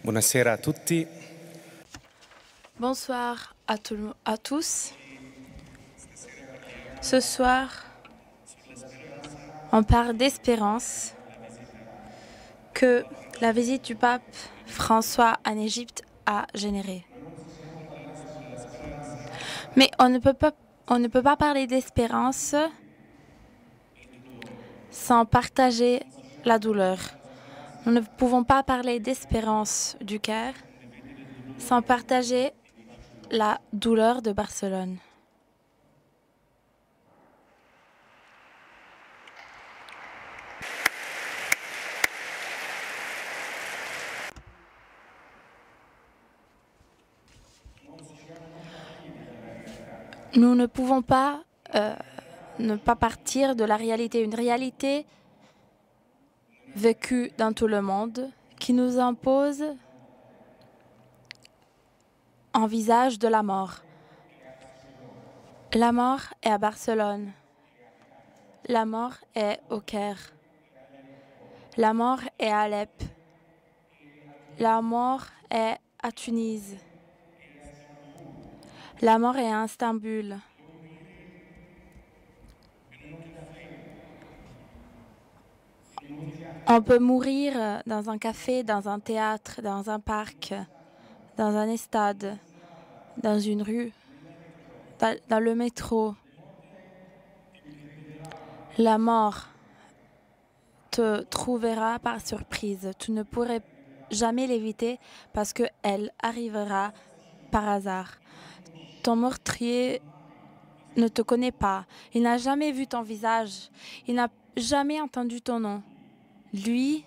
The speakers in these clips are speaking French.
Buonasera a tutti. Bonsoir à tous. Ce soir, on parle d'espérance que la visite du pape François en Égypte a générée. Mais on ne peut pas parler d'espérance sans partager la douleur. Nous ne pouvons pas parler d'espérance du cœur sans partager la douleur de Barcelone. Nous ne pouvons pas ne pas partir de la réalité, une réalité vécue dans tout le monde qui nous impose un visage de la mort. La mort est à Barcelone. La mort est au Caire. La mort est à Alep. La mort est à Tunis. La mort est à Istanbul. On peut mourir dans un café, dans un théâtre, dans un parc, dans un stade, dans une rue, dans le métro. La mort te trouvera par surprise. Tu ne pourrais jamais l'éviter parce qu'elle arrivera par hasard. Ton meurtrier ne te connaît pas. Il n'a jamais vu ton visage. Il n'a jamais entendu ton nom. Lui,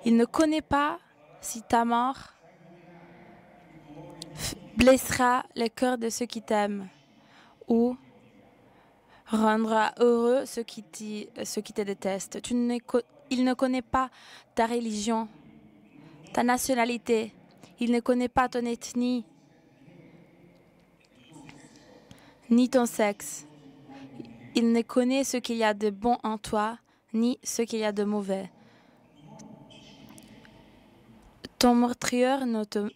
il ne connaît pas si ta mort blessera le cœur de ceux qui t'aiment ou rendra heureux ceux qui te détestent. Il ne connaît pas ta religion, ta nationalité. Il ne connaît pas ton ethnie, ni ton sexe. Il ne connaît ce qu'il y a de bon en toi, ni ce qu'il y a de mauvais. Ton meurtrier ne te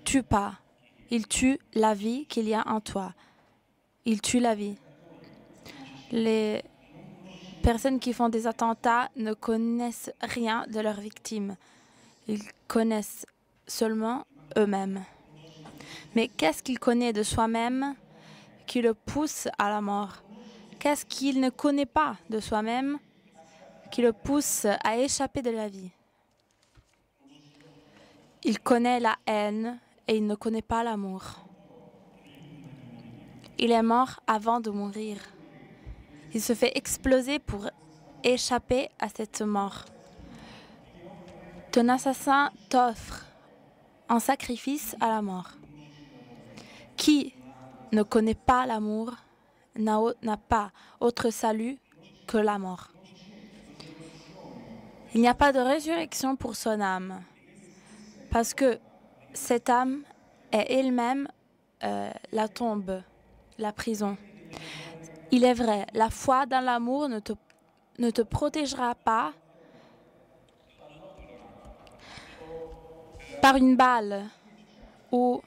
tue pas. Il tue la vie qu'il y a en toi. Il tue la vie. Les personnes qui font des attentats ne connaissent rien de leurs victimes. Ils connaissent seulement eux-mêmes. Mais qu'est-ce qu'il connaît de soi-même qui le pousse à la mort? Qu'est-ce qu'il ne connaît pas de soi-même qui le pousse à échapper de la vie? Il connaît la haine et il ne connaît pas l'amour. Il est mort avant de mourir. Il se fait exploser pour échapper à cette mort. Ton assassin t'offre un sacrifice à la mort. Qui ne connaît pas l'amour n'a pas autre salut que la mort. Il n'y a pas de résurrection pour son âme, parce que cette âme est elle-même la tombe, la prison. Il est vrai, la foi dans l'amour ne te protégera pas par une balle ou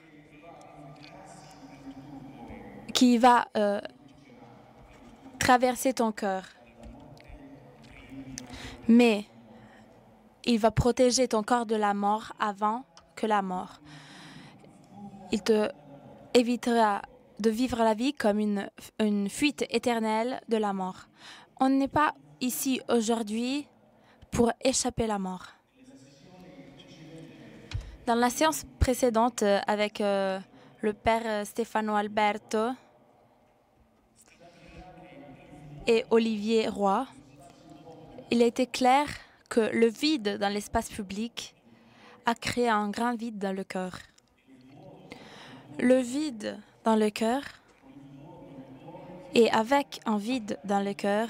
qui va traverser ton cœur. Mais il va protéger ton corps de la mort avant que la mort. Il te évitera de vivre la vie comme une fuite éternelle de la mort. On n'est pas ici aujourd'hui pour échapper à la mort. Dans la séance précédente avec le père Stefano Alberto et Olivier Roy, il était clair que le vide dans l'espace public a créé un grand vide dans le cœur. Le vide dans le cœur, et avec un vide dans le cœur,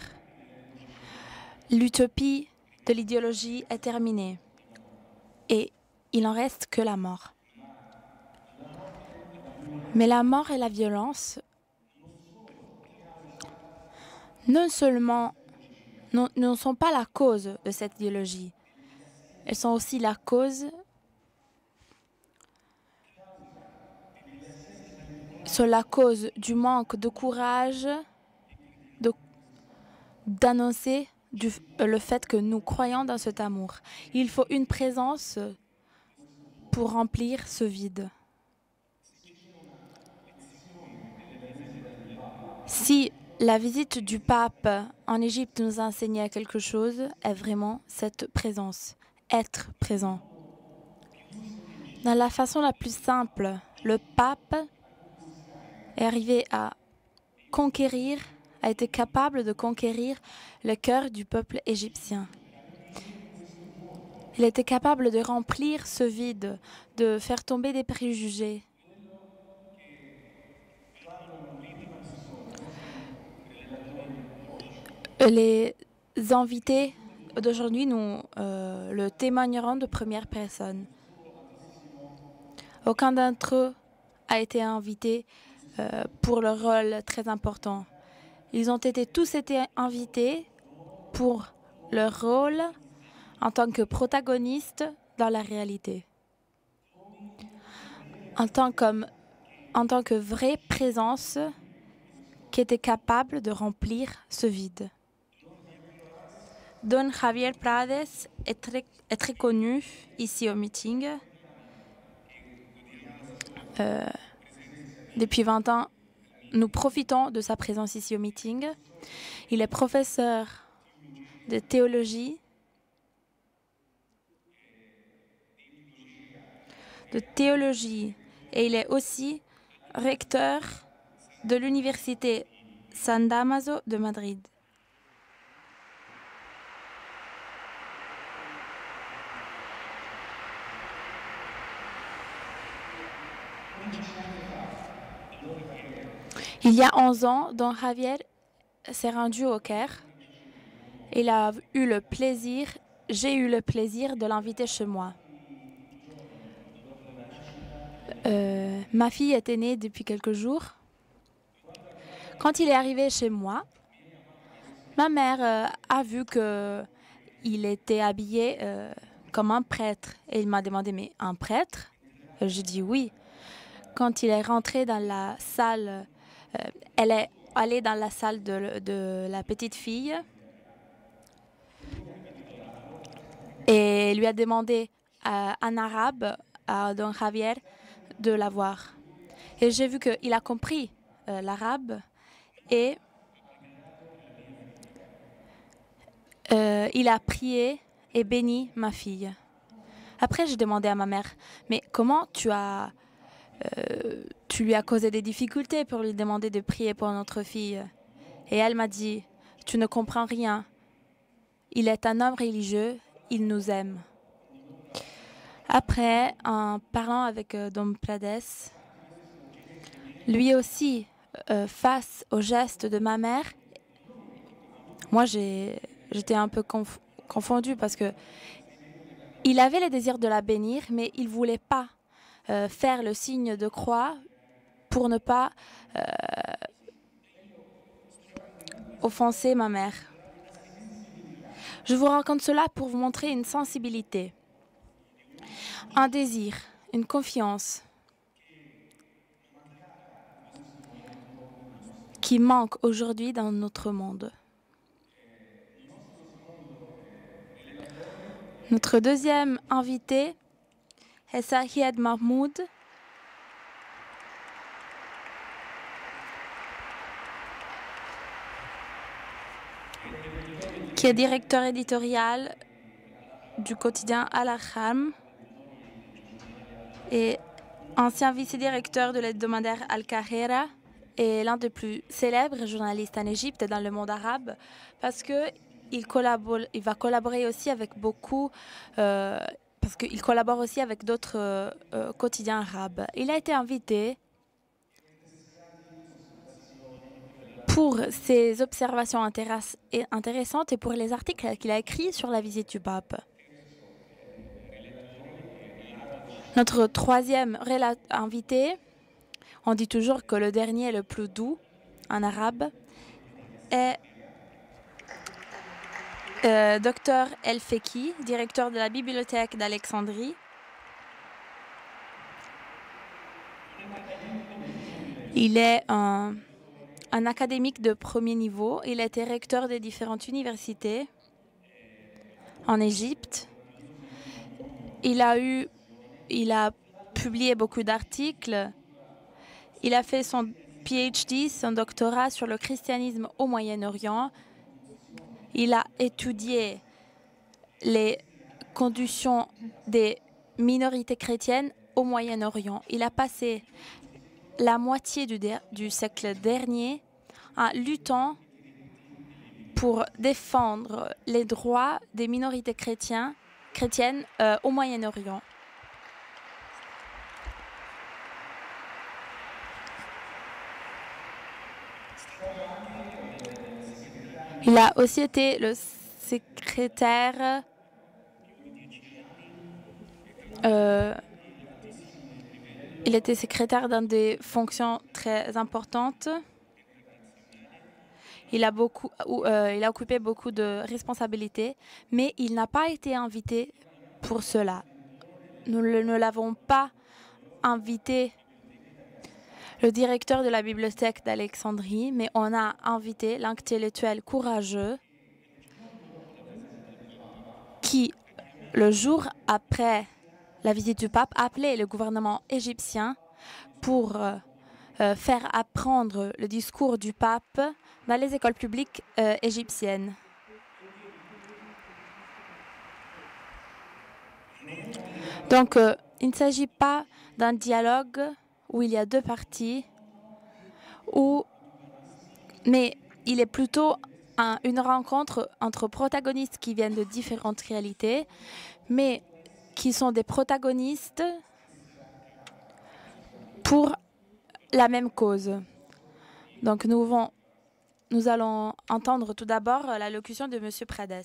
l'utopie de l'idéologie est terminée et il n'en reste que la mort. Mais la mort et la violence non seulement ne sont pas la cause de cette idéologie, elles sont aussi la cause cela cause du manque de courage d'annoncer le fait que nous croyons dans cet amour. Il faut une présence pour remplir ce vide. Si la visite du pape en Égypte nous a enseigné quelque chose, est vraiment cette présence, être présent. Dans la façon la plus simple, le pape est arrivé à conquérir, a été capable de conquérir le cœur du peuple égyptien. Il était capable de remplir ce vide, de faire tomber des préjugés. Les invités d'aujourd'hui nous le témoigneront de première personne. Aucun d'entre eux a été invité pour leur rôle très important. Ils ont tous été invités pour leur rôle en tant que protagonistes dans la réalité. En tant que vraie présence qui était capable de remplir ce vide. Don Javier Prades est très connu ici au meeting. Depuis 20 ans, nous profitons de sa présence ici au meeting. Il est professeur de théologie, et il est aussi recteur de l'université San Damaso de Madrid. Il y a 11 ans, Don Javier s'est rendu au Caire. J'ai eu le plaisir de l'inviter chez moi. Ma fille était née depuis quelques jours. Quand il est arrivé chez moi, ma mère a vu qu'il était habillé comme un prêtre. Et il m'a demandé, mais un prêtre? J'ai dit oui. Quand il est rentré dans la salle, elle est allée dans la salle de la petite fille et lui a demandé en arabe à Don Javier de la voir. Et j'ai vu qu'il a compris l'arabe et il a prié et béni ma fille. Après, j'ai demandé à ma mère, mais comment tu lui as causé des difficultés pour lui demander de prier pour notre fille? Et elle m'a dit, tu ne comprends rien. Il est un homme religieux, il nous aime. Après, en parlant avec Don Prades, lui aussi, face au geste de ma mère, moi j'étais un peu confondue parce que il avait le désir de la bénir, mais il ne voulait pas faire le signe de croix pour ne pas offenser ma mère. Je vous raconte cela pour vous montrer une sensibilité, un désir, une confiance qui manque aujourd'hui dans notre monde. Notre deuxième invité est Saïed Mahmoud, qui est directeur éditorial du quotidien Al-Ahram et ancien vice-directeur de l'hebdomadaire Al-Kahira et l'un des plus célèbres journalistes en Égypte et dans le monde arabe parce qu'il va collaborer aussi avec parce qu'il collabore aussi avec d'autres quotidiens arabes. Il a été invité pour ses observations intéressantes et pour les articles qu'il a écrits sur la visite du pape. Notre troisième invité, on dit toujours que le dernier est le plus doux en arabe, est Dr El Feki, directeur de la bibliothèque d'Alexandrie. Il est un académique de premier niveau. Il a été recteur des différentes universités en Égypte. Il a publié beaucoup d'articles. Il a fait son PhD, son doctorat sur le christianisme au Moyen-Orient. Il a étudié les conditions des minorités chrétiennes au Moyen-Orient. Il a passé la moitié du siècle dernier en luttant pour défendre les droits des minorités chrétiennes au Moyen-Orient. Il a aussi été le secrétaire il était secrétaire dans des fonctions très importantes. Il a occupé beaucoup de responsabilités, mais il n'a pas été invité pour cela. Nous ne l'avons pas invité, le directeur de la bibliothèque d'Alexandrie, mais on a invité l'intellectuel courageux qui, le jour après la visite du pape, a appelé le gouvernement égyptien pour faire apprendre le discours du pape dans les écoles publiques égyptiennes. Donc, il ne s'agit pas d'un dialogue où il y a deux parties, mais il est plutôt une rencontre entre protagonistes qui viennent de différentes réalités, mais qui sont des protagonistes pour la même cause. Donc, nous allons entendre tout d'abord l'allocution de M. Prades.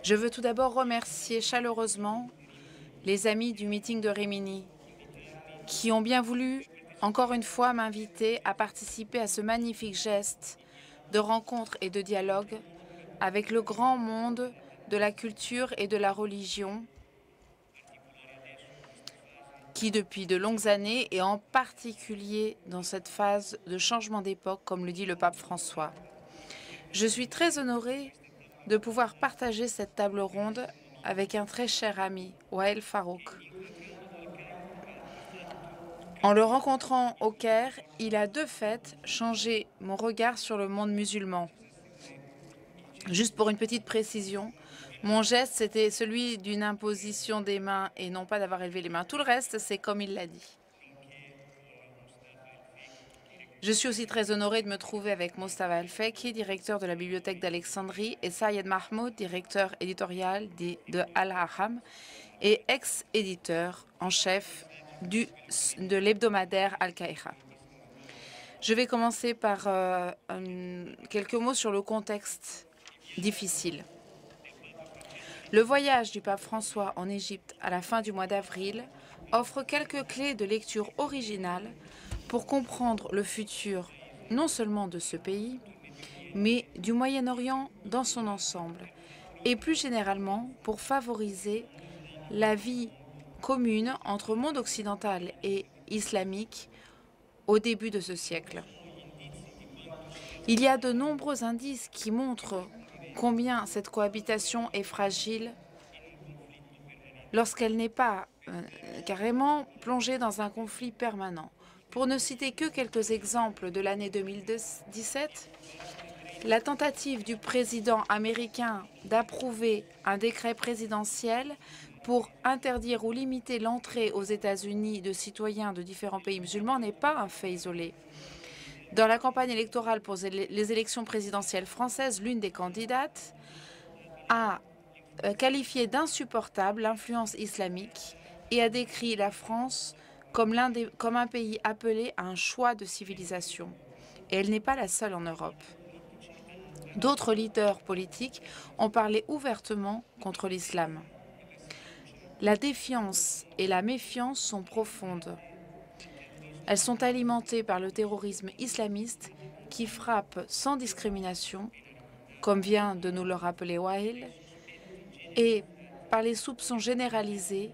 Je veux tout d'abord remercier chaleureusement les amis du meeting de Rimini qui ont bien voulu, encore une fois, m'inviter à participer à ce magnifique geste de rencontre et de dialogue avec le grand monde de la culture et de la religion qui, depuis de longues années, et en particulier dans cette phase de changement d'époque, comme le dit le pape François. Je suis très honorée de pouvoir partager cette table ronde avec un très cher ami, Wael Farouk. En le rencontrant au Caire, il a de fait changé mon regard sur le monde musulman. Juste pour une petite précision, mon geste, c'était celui d'une imposition des mains et non pas d'avoir élevé les mains. Tout le reste, c'est comme il l'a dit. Je suis aussi très honorée de me trouver avec Mostafa Al-Feki, directeur de la bibliothèque d'Alexandrie, et Sayed Mahmoud, directeur éditorial de Al-Ahram et ex-éditeur en chef de l'hebdomadaire Al-Qaïra. Je vais commencer par quelques mots sur le contexte difficile. Le voyage du pape François en Égypte à la fin du mois d'avril offre quelques clés de lecture originales pour comprendre le futur non seulement de ce pays, mais du Moyen-Orient dans son ensemble, et plus généralement pour favoriser la vie commune entre monde occidental et islamique au début de ce siècle. Il y a de nombreux indices qui montrent combien cette cohabitation est fragile lorsqu'elle n'est pas carrément plongée dans un conflit permanent. Pour ne citer que quelques exemples de l'année 2017, la tentative du président américain d'approuver un décret présidentiel pour interdire ou limiter l'entrée aux États-Unis de citoyens de différents pays musulmans n'est pas un fait isolé. Dans la campagne électorale pour les élections présidentielles françaises, l'une des candidates a qualifié d'insupportable l'influence islamique et a décrit la France comme un pays appelé à un choix de civilisation. Et elle n'est pas la seule en Europe. D'autres leaders politiques ont parlé ouvertement contre l'islam. La défiance et la méfiance sont profondes. Elles sont alimentées par le terrorisme islamiste qui frappe sans discrimination, comme vient de nous le rappeler Wael, et par les soupçons généralisés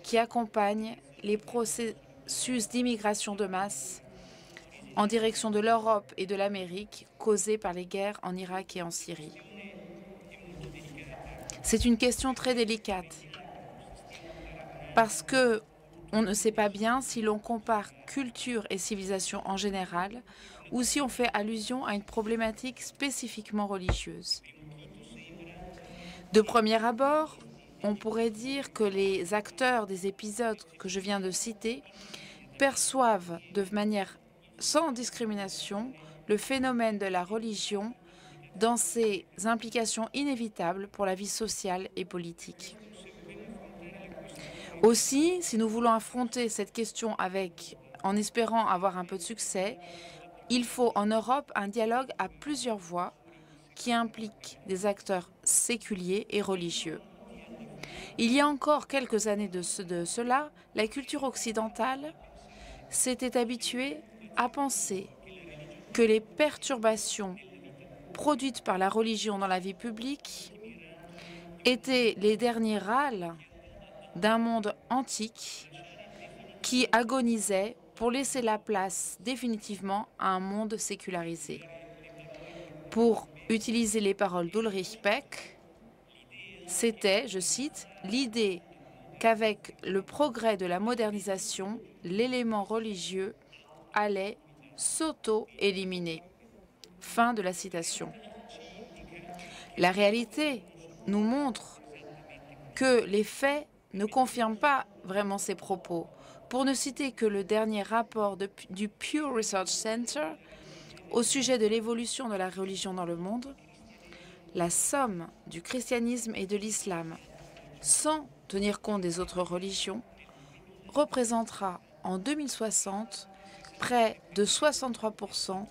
qui accompagnent les processus d'immigration de masse en direction de l'Europe et de l'Amérique causés par les guerres en Irak et en Syrie. C'est une question très délicate parce que on ne sait pas bien si l'on compare culture et civilisation en général ou si on fait allusion à une problématique spécifiquement religieuse. De premier abord, on pourrait dire que les acteurs des épisodes que je viens de citer perçoivent de manière sans discrimination le phénomène de la religion dans ses implications inévitables pour la vie sociale et politique. Aussi, si nous voulons affronter cette question en espérant avoir un peu de succès, il faut en Europe un dialogue à plusieurs voix qui implique des acteurs séculiers et religieux. Il y a encore quelques années de cela, la culture occidentale s'était habituée à penser que les perturbations produites par la religion dans la vie publique étaient les derniers râles d'un monde antique qui agonisait pour laisser la place définitivement à un monde sécularisé. Pour utiliser les paroles d'Ulrich Beck, c'était, je cite, l'idée qu'avec le progrès de la modernisation, l'élément religieux allait s'auto-éliminer. Fin de la citation. La réalité nous montre que les faits ne confirment pas vraiment ces propos. Pour ne citer que le dernier rapport du Pew Research Center au sujet de l'évolution de la religion dans le monde, la somme du christianisme et de l'islam, sans tenir compte des autres religions, représentera en 2060 près de 63%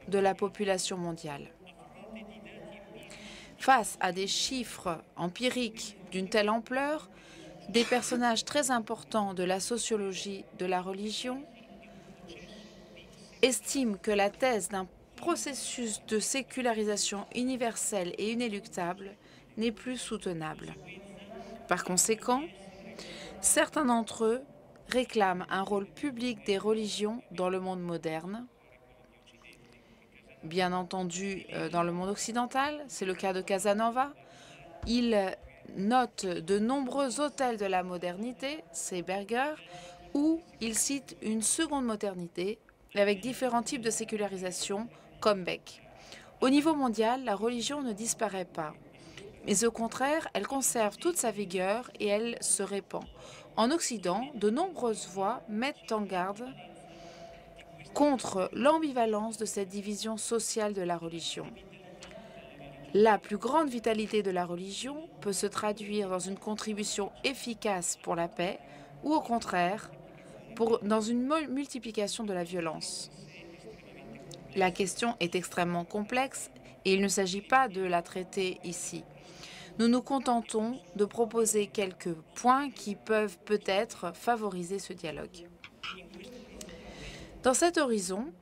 de la population mondiale. Face à des chiffres empiriques d'une telle ampleur, des personnages très importants de la sociologie de la religion estiment que la thèse d'un processus de sécularisation universelle et inéluctable n'est plus soutenable. Par conséquent, certains d'entre eux réclament un rôle public des religions dans le monde moderne. Bien entendu, dans le monde occidental, c'est le cas de Casanova. Il note de nombreux autels de la modernité, c'est Berger, où il cite une seconde modernité avec différents types de sécularisation, comme Beck. Au niveau mondial, la religion ne disparaît pas, mais au contraire, elle conserve toute sa vigueur et elle se répand. En Occident, de nombreuses voix mettent en garde contre l'ambivalence de cette division sociale de la religion. La plus grande vitalité de la religion peut se traduire dans une contribution efficace pour la paix ou au contraire dans une multiplication de la violence. La question est extrêmement complexe et il ne s'agit pas de la traiter ici. Nous nous contentons de proposer quelques points qui peuvent peut-être favoriser ce dialogue. Dans cet horizon,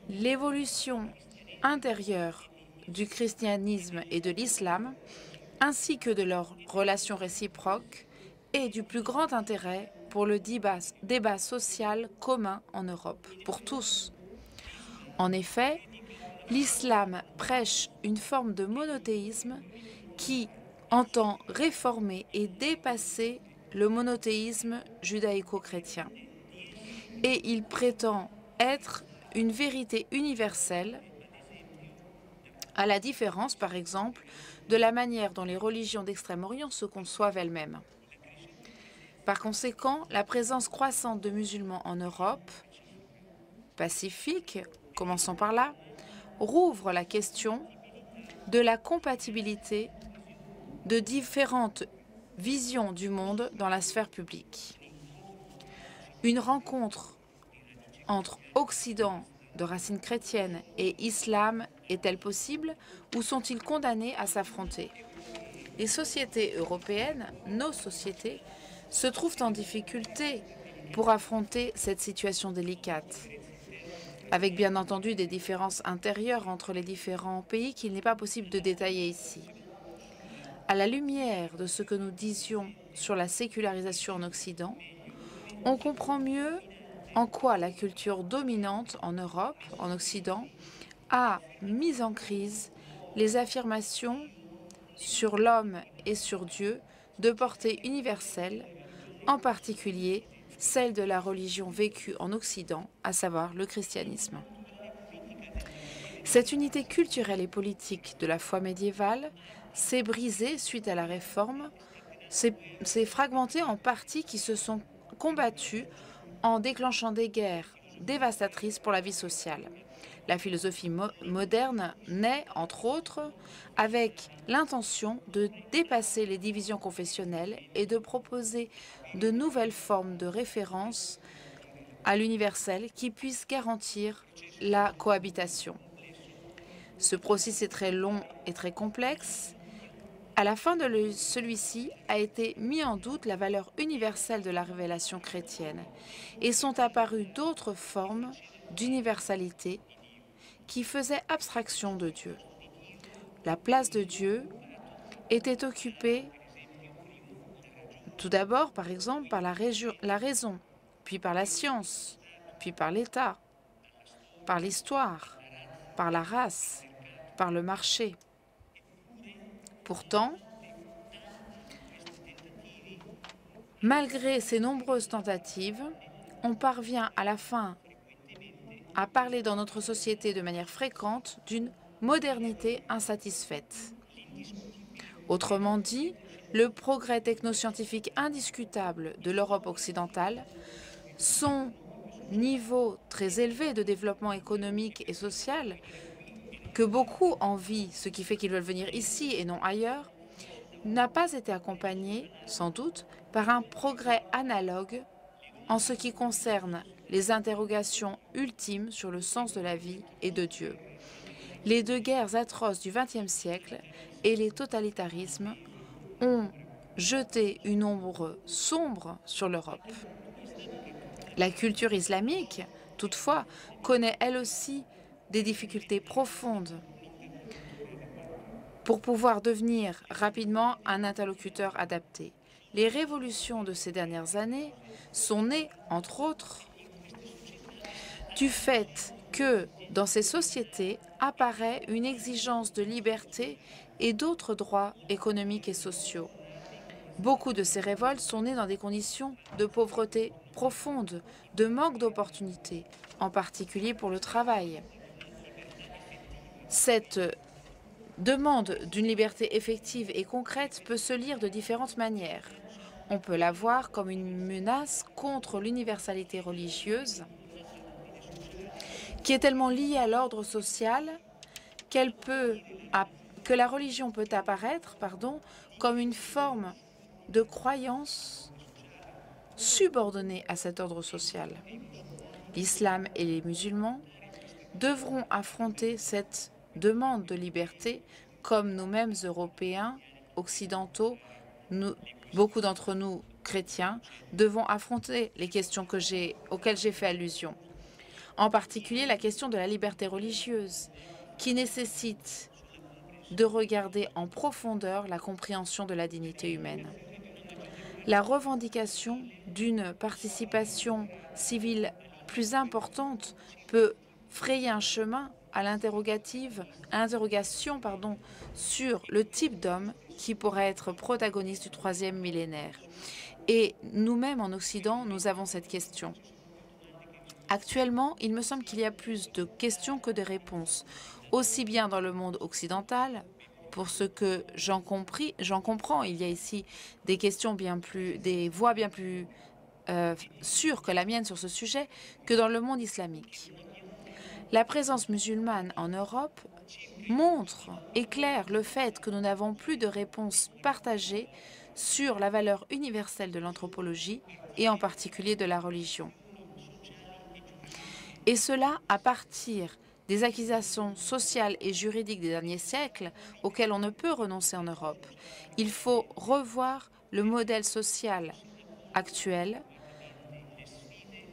l'évolution intérieure du christianisme et de l'islam, ainsi que de leurs relations réciproques, est du plus grand intérêt pour le débat social commun en Europe, pour tous. En effet, l'islam prêche une forme de monothéisme qui entend réformer et dépasser le monothéisme judaïco-chrétien. Et il prétend être une vérité universelle, à la différence, par exemple, de la manière dont les religions d'Extrême-Orient se conçoivent elles-mêmes. Par conséquent, la présence croissante de musulmans en Europe, pacifique, commençons par là, rouvre la question de la compatibilité de différentes visions du monde dans la sphère publique. Une rencontre entre Occident de racines chrétiennes et islam est-elle possible ou sont-ils condamnés à s'affronter? Les sociétés européennes, nos sociétés, se trouvent en difficulté pour affronter cette situation délicate, avec bien entendu des différences intérieures entre les différents pays qu'il n'est pas possible de détailler ici. À la lumière de ce que nous disions sur la sécularisation en Occident, on comprend mieux en quoi la culture dominante en Europe, en Occident, a mis en crise les affirmations sur l'homme et sur Dieu de portée universelle, en particulier celle de la religion vécue en Occident, à savoir le christianisme. Cette unité culturelle et politique de la foi médiévale s'est brisée suite à la Réforme, s'est fragmentée en parties qui se sont combattues en déclenchant des guerres dévastatrices pour la vie sociale. La philosophie moderne naît, entre autres, avec l'intention de dépasser les divisions confessionnelles et de proposer de nouvelles formes de référence à l'universel qui puissent garantir la cohabitation. Ce processus est très long et très complexe. À la fin de celui-ci a été mis en doute la valeur universelle de la révélation chrétienne et sont apparues d'autres formes d'universalité qui faisaient abstraction de Dieu. La place de Dieu était occupée tout d'abord, par exemple, par la raison, puis par la science, puis par l'État, par l'histoire, par la race, par le marché. Pourtant, malgré ces nombreuses tentatives, on parvient à la fin à parler dans notre société de manière fréquente d'une modernité insatisfaite. Autrement dit, le progrès technoscientifique indiscutable de l'Europe occidentale, son niveau très élevé de développement économique et social, que beaucoup envient, ce qui fait qu'ils veulent venir ici et non ailleurs, n'a pas été accompagné, sans doute, par un progrès analogue en ce qui concerne les interrogations ultimes sur le sens de la vie et de Dieu. Les deux guerres atroces du XXe siècle et les totalitarismes ont jeté une ombre sombre sur l'Europe. La culture islamique, toutefois, connaît elle aussi des difficultés profondes pour pouvoir devenir rapidement un interlocuteur adapté. Les révolutions de ces dernières années sont nées, entre autres, du fait que dans ces sociétés apparaît une exigence de liberté et d'autres droits économiques et sociaux. Beaucoup de ces révoltes sont nées dans des conditions de pauvreté profonde, de manque d'opportunités, en particulier pour le travail. Cette demande d'une liberté effective et concrète peut se lire de différentes manières. On peut la voir comme une menace contre l'universalité religieuse, qui est tellement liée à l'ordre social que la religion peut apparaître comme une forme de croyance subordonnée à cet ordre social. L'islam et les musulmans devront affronter cette demande de liberté comme nous-mêmes Européens, occidentaux, beaucoup d'entre nous chrétiens, devons affronter les questions auxquelles j'ai fait allusion. En particulier la question de la liberté religieuse, qui nécessite de regarder en profondeur la compréhension de la dignité humaine. La revendication d'une participation civile plus importante peut frayer un chemin à l'interrogation sur le type d'homme qui pourrait être protagoniste du troisième millénaire. Et nous-mêmes en Occident, nous avons cette question. Actuellement, il me semble qu'il y a plus de questions que de réponses, aussi bien dans le monde occidental. Pour ce que j'en comprends, il y a ici des questions des voix bien plus sûres que la mienne sur ce sujet, que dans le monde islamique. La présence musulmane en Europe éclaire le fait que nous n'avons plus de réponse partagée sur la valeur universelle de l'anthropologie et en particulier de la religion. Et cela à partir des accusations sociales et juridiques des derniers siècles auxquelles on ne peut renoncer en Europe. Il faut revoir le modèle social actuel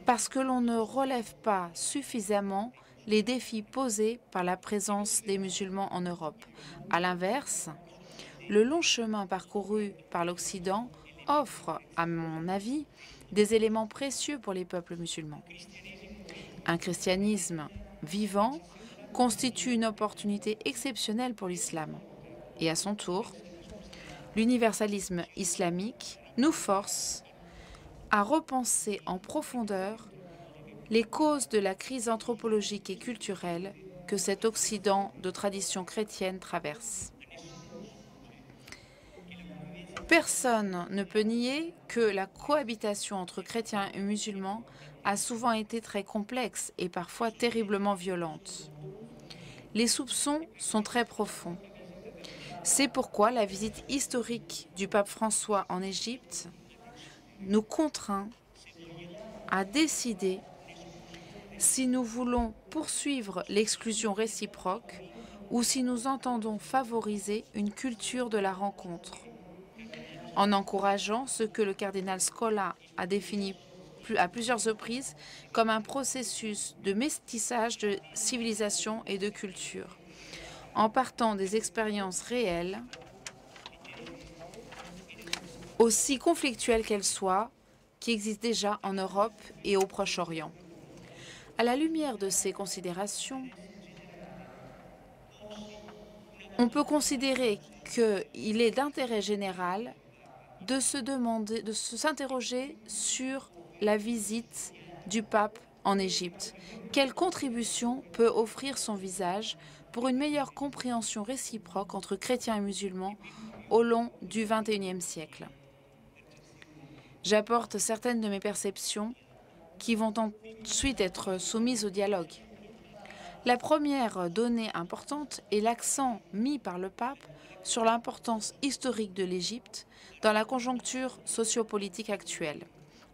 parce que l'on ne relève pas suffisamment les défis posés par la présence des musulmans en Europe. À l'inverse, le long chemin parcouru par l'Occident offre, à mon avis, des éléments précieux pour les peuples musulmans. Un christianisme vivant constitue une opportunité exceptionnelle pour l'islam. Et à son tour, l'universalisme islamique nous force à repenser en profondeur les causes de la crise anthropologique et culturelle que cet Occident de tradition chrétienne traverse. Personne ne peut nier que la cohabitation entre chrétiens et musulmans a souvent été très complexe et parfois terriblement violente. Les soupçons sont très profonds. C'est pourquoi la visite historique du pape François en Égypte nous contraint à décider si nous voulons poursuivre l'exclusion réciproque ou si nous entendons favoriser une culture de la rencontre, en encourageant ce que le cardinal Scola a défini à plusieurs reprises comme un processus de métissage de civilisation et de culture, en partant des expériences réelles, aussi conflictuelles qu'elles soient, qui existent déjà en Europe et au Proche-Orient. À la lumière de ces considérations, on peut considérer qu'il est d'intérêt général de s'interroger sur la visite du pape en Égypte. Quelle contribution peut offrir son visage pour une meilleure compréhension réciproque entre chrétiens et musulmans au long du XXIe siècle? J'apporte certaines de mes perceptions qui vont ensuite être soumises au dialogue. La première donnée importante est l'accent mis par le pape sur l'importance historique de l'Égypte dans la conjoncture sociopolitique actuelle.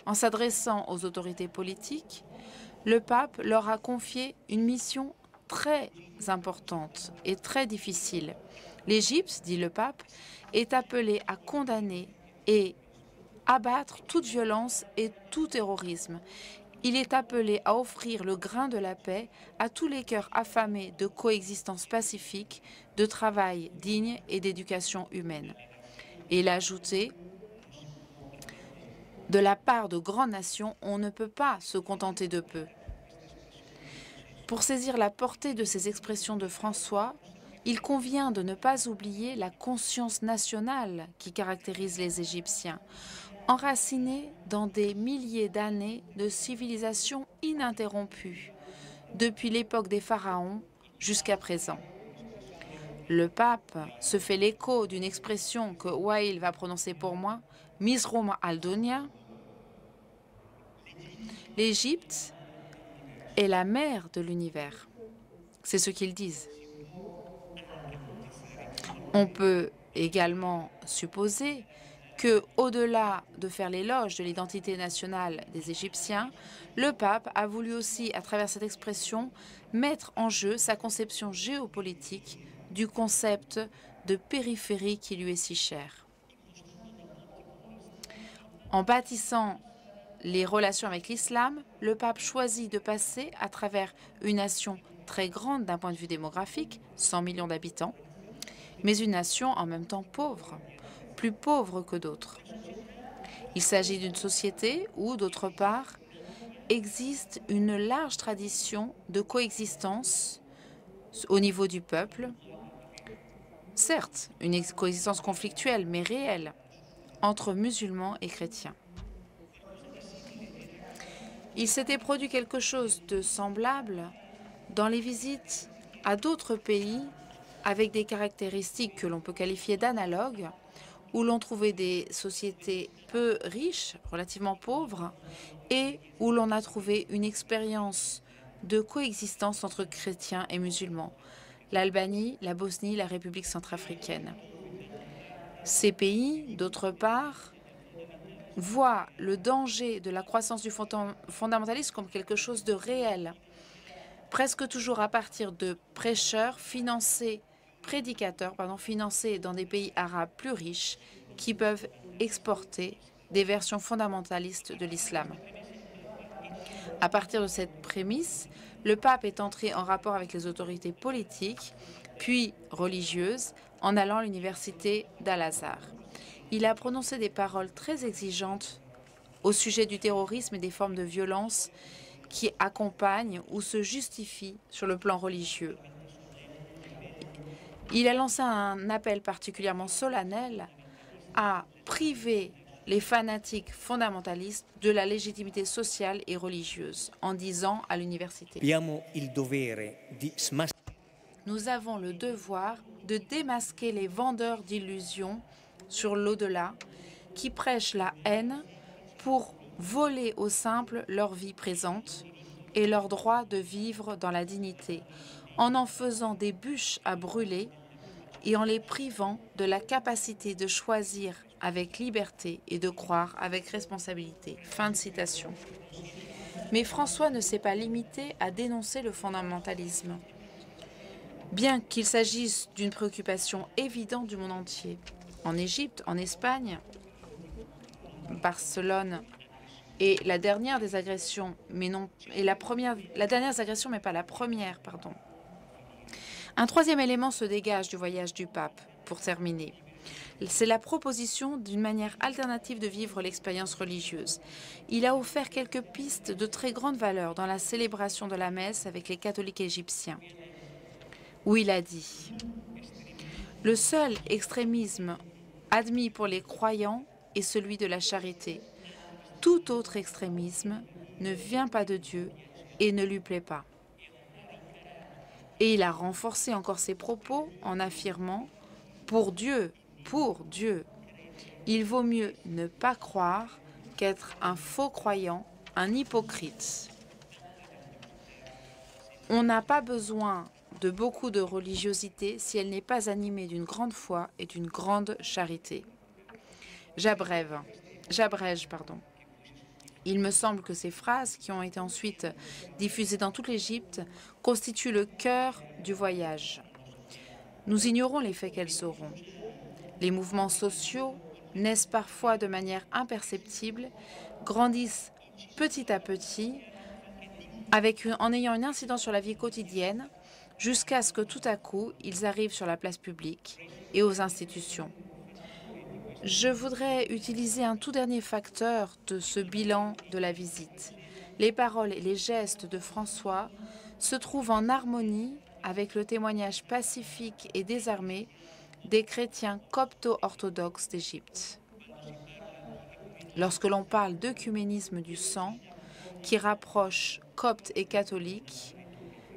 En s'adressant aux autorités politiques, le pape leur a confié une mission très importante et très difficile. L'Égypte, dit le pape, est appelée à condamner et abattre toute violence et tout terrorisme. Il est appelé à offrir le grain de la paix à tous les cœurs affamés de coexistence pacifique, de travail digne et d'éducation humaine. Et il a ajouté: de la part de grandes nations, on ne peut pas se contenter de peu. Pour saisir la portée de ces expressions de François, il convient de ne pas oublier la conscience nationale qui caractérise les Égyptiens, enracinés dans des milliers d'années de civilisation ininterrompue, depuis l'époque des pharaons jusqu'à présent. Le pape se fait l'écho d'une expression que Wael va prononcer pour moi, Misroum al-Dunya. L'Égypte est la mère de l'univers. C'est ce qu'ils disent. On peut également supposer que, au-delà de faire l'éloge de l'identité nationale des Égyptiens, le pape a voulu aussi, à travers cette expression, mettre en jeu sa conception géopolitique du concept de périphérie qui lui est si cher. En bâtissant les relations avec l'islam, le pape choisit de passer à travers une nation très grande d'un point de vue démographique, 100 millions d'habitants, mais une nation en même temps pauvre, plus pauvre que d'autres. Il s'agit d'une société où, d'autre part, existe une large tradition de coexistence au niveau du peuple, certes, une coexistence conflictuelle, mais réelle, entre musulmans et chrétiens. Il s'était produit quelque chose de semblable dans les visites à d'autres pays avec des caractéristiques que l'on peut qualifier d'analogues, où l'on trouvait des sociétés peu riches, relativement pauvres, et où l'on a trouvé une expérience de coexistence entre chrétiens et musulmans. L'Albanie, la Bosnie, la République centrafricaine. Ces pays, d'autre part, voient le danger de la croissance du fondamentalisme comme quelque chose de réel, presque toujours à partir de prêcheurs prédicateurs financés dans des pays arabes plus riches qui peuvent exporter des versions fondamentalistes de l'islam. À partir de cette prémisse, le pape est entré en rapport avec les autorités politiques, puis religieuses, en allant à l'université d'Al-Azhar. Il a prononcé des paroles très exigeantes au sujet du terrorisme et des formes de violence qui accompagnent ou se justifient sur le plan religieux. Il a lancé un appel particulièrement solennel à priver les fanatiques fondamentalistes de la légitimité sociale et religieuse en disant à l'université: nous avons le devoir de démasquer les vendeurs d'illusions sur l'au-delà qui prêchent la haine pour voler aux simples leur vie présente et leur droit de vivre dans la dignité, en faisant des bûches à brûler et en les privant de la capacité de choisir avec liberté et de croire avec responsabilité. Fin de citation. Mais François ne s'est pas limité à dénoncer le fondamentalisme, bien qu'il s'agisse d'une préoccupation évidente du monde entier. En Égypte, en Espagne, Barcelone est la dernière des agressions, mais non, et la dernière des agressions, mais pas la première, pardon. Un troisième élément se dégage du voyage du pape, pour terminer. C'est la proposition d'une manière alternative de vivre l'expérience religieuse. Il a offert quelques pistes de très grande valeur dans la célébration de la messe avec les catholiques égyptiens, où il a dit: le seul extrémisme admis pour les croyants est celui de la charité. Tout autre extrémisme ne vient pas de Dieu et ne lui plaît pas. Et il a renforcé encore ses propos en affirmant: pour Dieu, il vaut mieux ne pas croire qu'être un faux croyant, un hypocrite. On n'a pas besoin de beaucoup de religiosité si elle n'est pas animée d'une grande foi et d'une grande charité. J'abrège. Il me semble que ces phrases, qui ont été ensuite diffusées dans toute l'Égypte, constituent le cœur du voyage. Nous ignorons l'effet qu'elles auront. Les mouvements sociaux naissent parfois de manière imperceptible, grandissent petit à petit, en ayant une incidence sur la vie quotidienne, jusqu'à ce que tout à coup, ils arrivent sur la place publique et aux institutions. Je voudrais utiliser un tout dernier facteur de ce bilan de la visite. Les paroles et les gestes de François se trouvent en harmonie avec le témoignage pacifique et désarmé des chrétiens copto-orthodoxes d'Égypte. Lorsque l'on parle d'œcuménisme du sang, qui rapproche coptes et catholiques,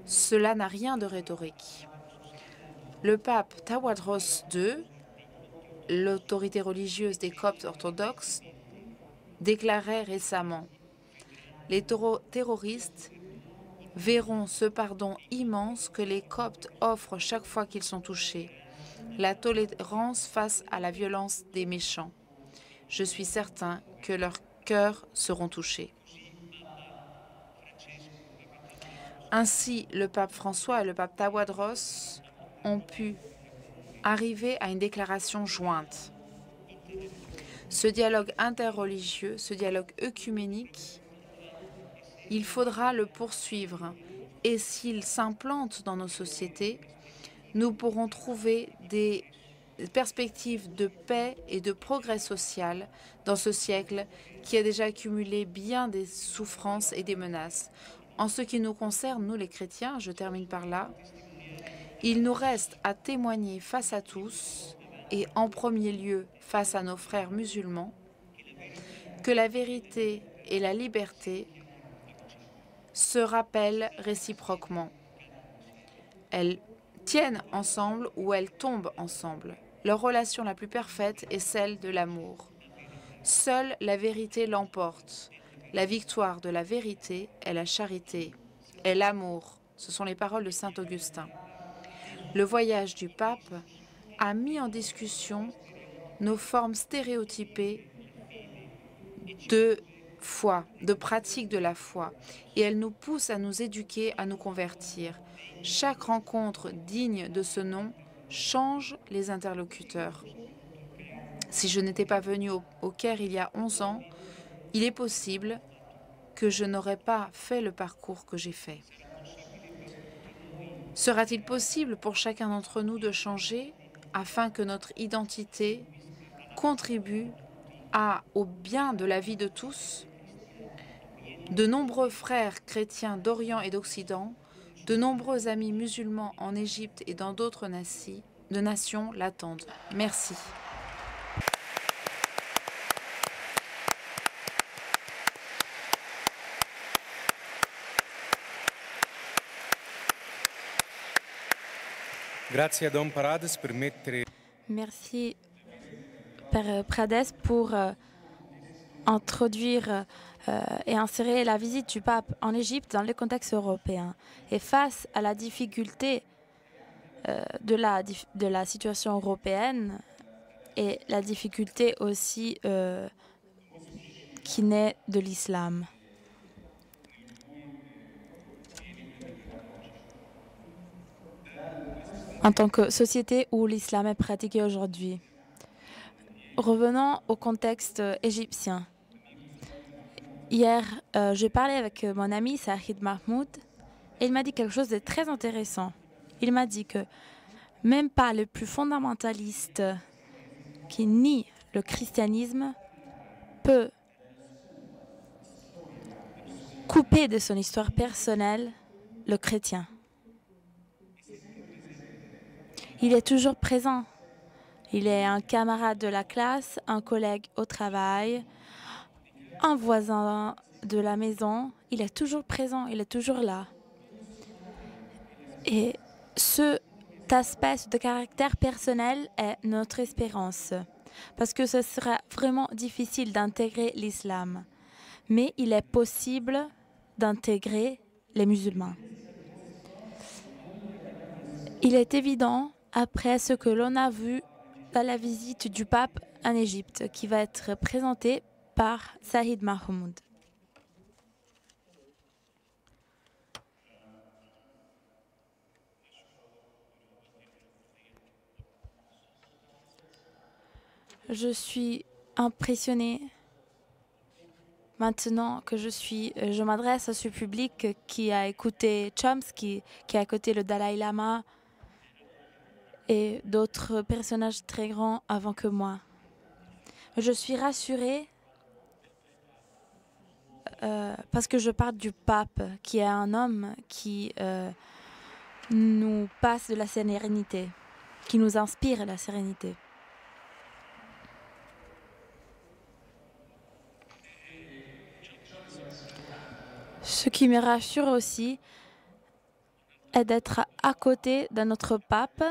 cela n'a rien de rhétorique. Le pape Tawadros II, l'autorité religieuse des coptes orthodoxes, déclarait récemment: les terroristes verront ce pardon immense que les coptes offrent chaque fois qu'ils sont touchés, la tolérance face à la violence des méchants. Je suis certain que leurs cœurs seront touchés. Ainsi, le pape François et le pape Tawadros ont pu arriver à une déclaration jointe. Ce dialogue interreligieux, ce dialogue œcuménique, il faudra le poursuivre. Et s'il s'implante dans nos sociétés, nous pourrons trouver des perspectives de paix et de progrès social dans ce siècle qui a déjà accumulé bien des souffrances et des menaces. En ce qui nous concerne, nous les chrétiens, je termine par là, il nous reste à témoigner face à tous, et en premier lieu face à nos frères musulmans, que la vérité et la liberté se rappellent réciproquement. Elles tiennent ensemble ou elles tombent ensemble. Leur relation la plus parfaite est celle de l'amour. Seule la vérité l'emporte. La victoire de la vérité est la charité, est l'amour. Ce sont les paroles de saint Augustin. Le voyage du pape a mis en discussion nos formes stéréotypées de foi, de pratique de la foi, et elle nous pousse à nous éduquer, à nous convertir. Chaque rencontre digne de ce nom change les interlocuteurs. Si je n'étais pas venue au Caire il y a 11 ans, il est possible que je n'aurais pas fait le parcours que j'ai fait. Sera-t-il possible pour chacun d'entre nous de changer afin que notre identité contribue au bien de la vie de tous. De nombreux frères chrétiens d'Orient et d'Occident, de nombreux amis musulmans en Égypte et dans d'autres nations l'attendent. Merci. Grazie a Don Parades per mettere... Merci, Père Prades, pour introduire et insérer la visite du pape en Égypte dans le contexte européen. Et face à la difficulté de la situation européenne et la difficulté aussi qui naît de l'islam. En tant que société où l'islam est pratiqué aujourd'hui. Revenons au contexte égyptien. Hier, j'ai parlé avec mon ami Sahid Mahmoud et il m'a dit quelque chose de très intéressant. Il m'a dit que même pas le plus fondamentaliste qui nie le christianisme peut couper de son histoire personnelle le chrétien. Il est toujours présent. Il est un camarade de la classe, un collègue au travail, un voisin de la maison. Il est toujours présent, il est toujours là. Et cet aspect de caractère personnel est notre espérance. Parce que ce sera vraiment difficile d'intégrer l'islam. Mais il est possible d'intégrer les musulmans. Il est évident, après ce que l'on a vu à la visite du pape en Égypte, qui va être présentée par Sahid Mahmoud. Je suis impressionnée maintenant que je m'adresse à ce public qui a écouté Chomsky, qui a écouté le Dalai Lama et d'autres personnages très grands avant que moi. Je suis rassurée parce que je parle du pape, qui est un homme qui nous passe de la sérénité, qui nous inspire la sérénité. Ce qui me rassure aussi est d'être à côté de notre pape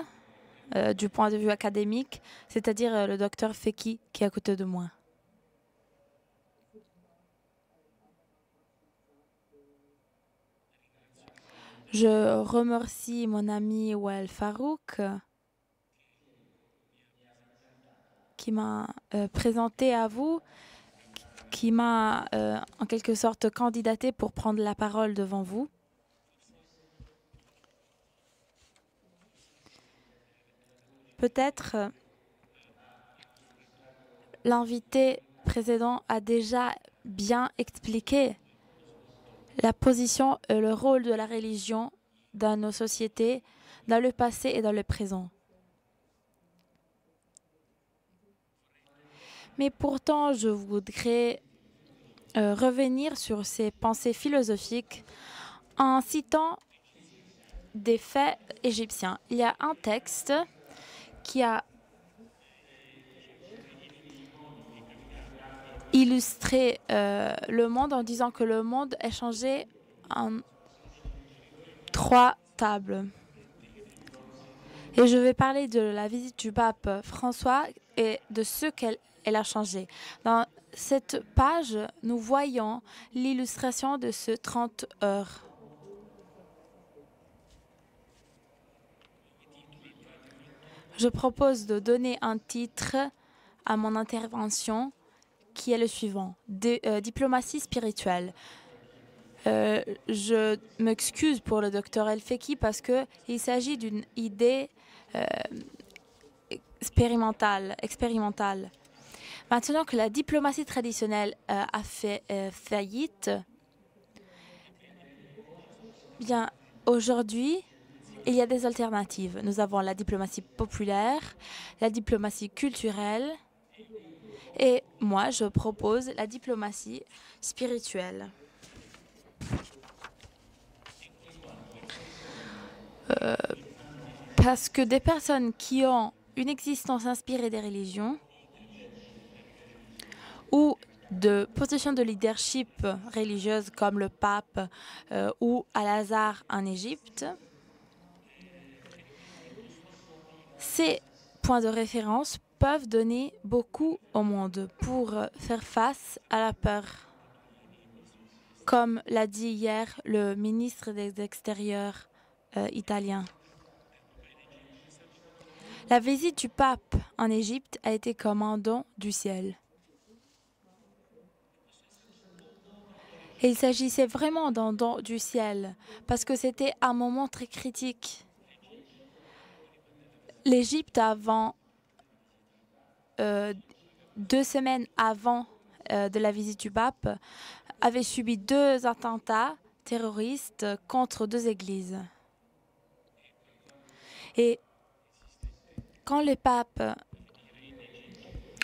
du point de vue académique, c'est-à-dire le docteur Feki qui est à côté de moi. Je remercie mon ami Wael Farouk qui m'a présenté à vous, qui m'a en quelque sorte candidaté pour prendre la parole devant vous. Peut-être l'invité précédent a déjà bien expliqué la position et le rôle de la religion dans nos sociétés, dans le passé et dans le présent. Mais pourtant, je voudrais revenir sur ces pensées philosophiques en citant des faits égyptiens. Il y a un texte qui a illustré le monde en disant que le monde est changé en 3 tables. Et je vais parler de la visite du pape François et de ce qu'elle a changé. Dans cette page, nous voyons l'illustration de ce 30 heures. Je propose de donner un titre à mon intervention qui est le suivant, diplomatie spirituelle. Je m'excuse pour le docteur El Feki parce qu'il s'agit d'une idée expérimentale. Maintenant que la diplomatie traditionnelle a fait faillite, bien aujourd'hui, il y a des alternatives. Nous avons la diplomatie populaire, la diplomatie culturelle Et moi, je propose la diplomatie spirituelle. Parce que des personnes qui ont une existence inspirée des religions ou de positions de leadership religieuses comme le pape ou Al-Azhar en Égypte, ces points de référence peuvent donner beaucoup au monde pour faire face à la peur. Comme l'a dit hier le ministre des Extérieurs italien. La visite du pape en Égypte a été comme un don du ciel. Et il s'agissait vraiment d'un don du ciel, parce que c'était un moment très critique. L'Égypte, avant 2 semaines avant de la visite du pape, avait subi 2 attentats terroristes contre 2 églises. Et quand le pape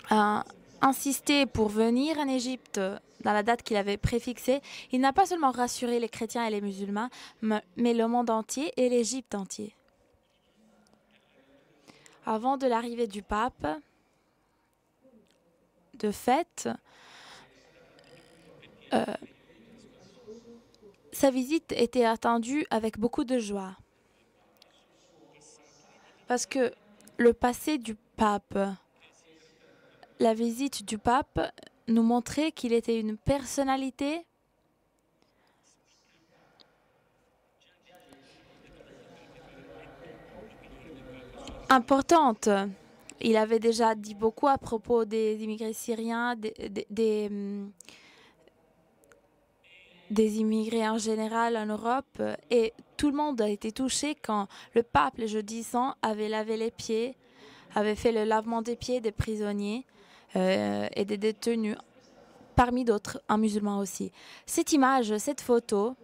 a insisté pour venir en Égypte dans la date qu'il avait préfixée, il n'a pas seulement rassuré les chrétiens et les musulmans, mais le monde entier et l'Égypte entier. Avant de l'arrivée du pape, de fait, sa visite était attendue avec beaucoup de joie. Parce que le passé du pape, la visite du pape nous montrait qu'il était une personnalité importante. Il avait déjà dit beaucoup à propos des immigrés syriens, des immigrés en général en Europe, et tout le monde a été touché quand le pape, le jeudi saint, avait lavé les pieds, avait fait le lavement des pieds des prisonniers et des détenus, parmi d'autres, un musulman aussi. Cette image, cette photo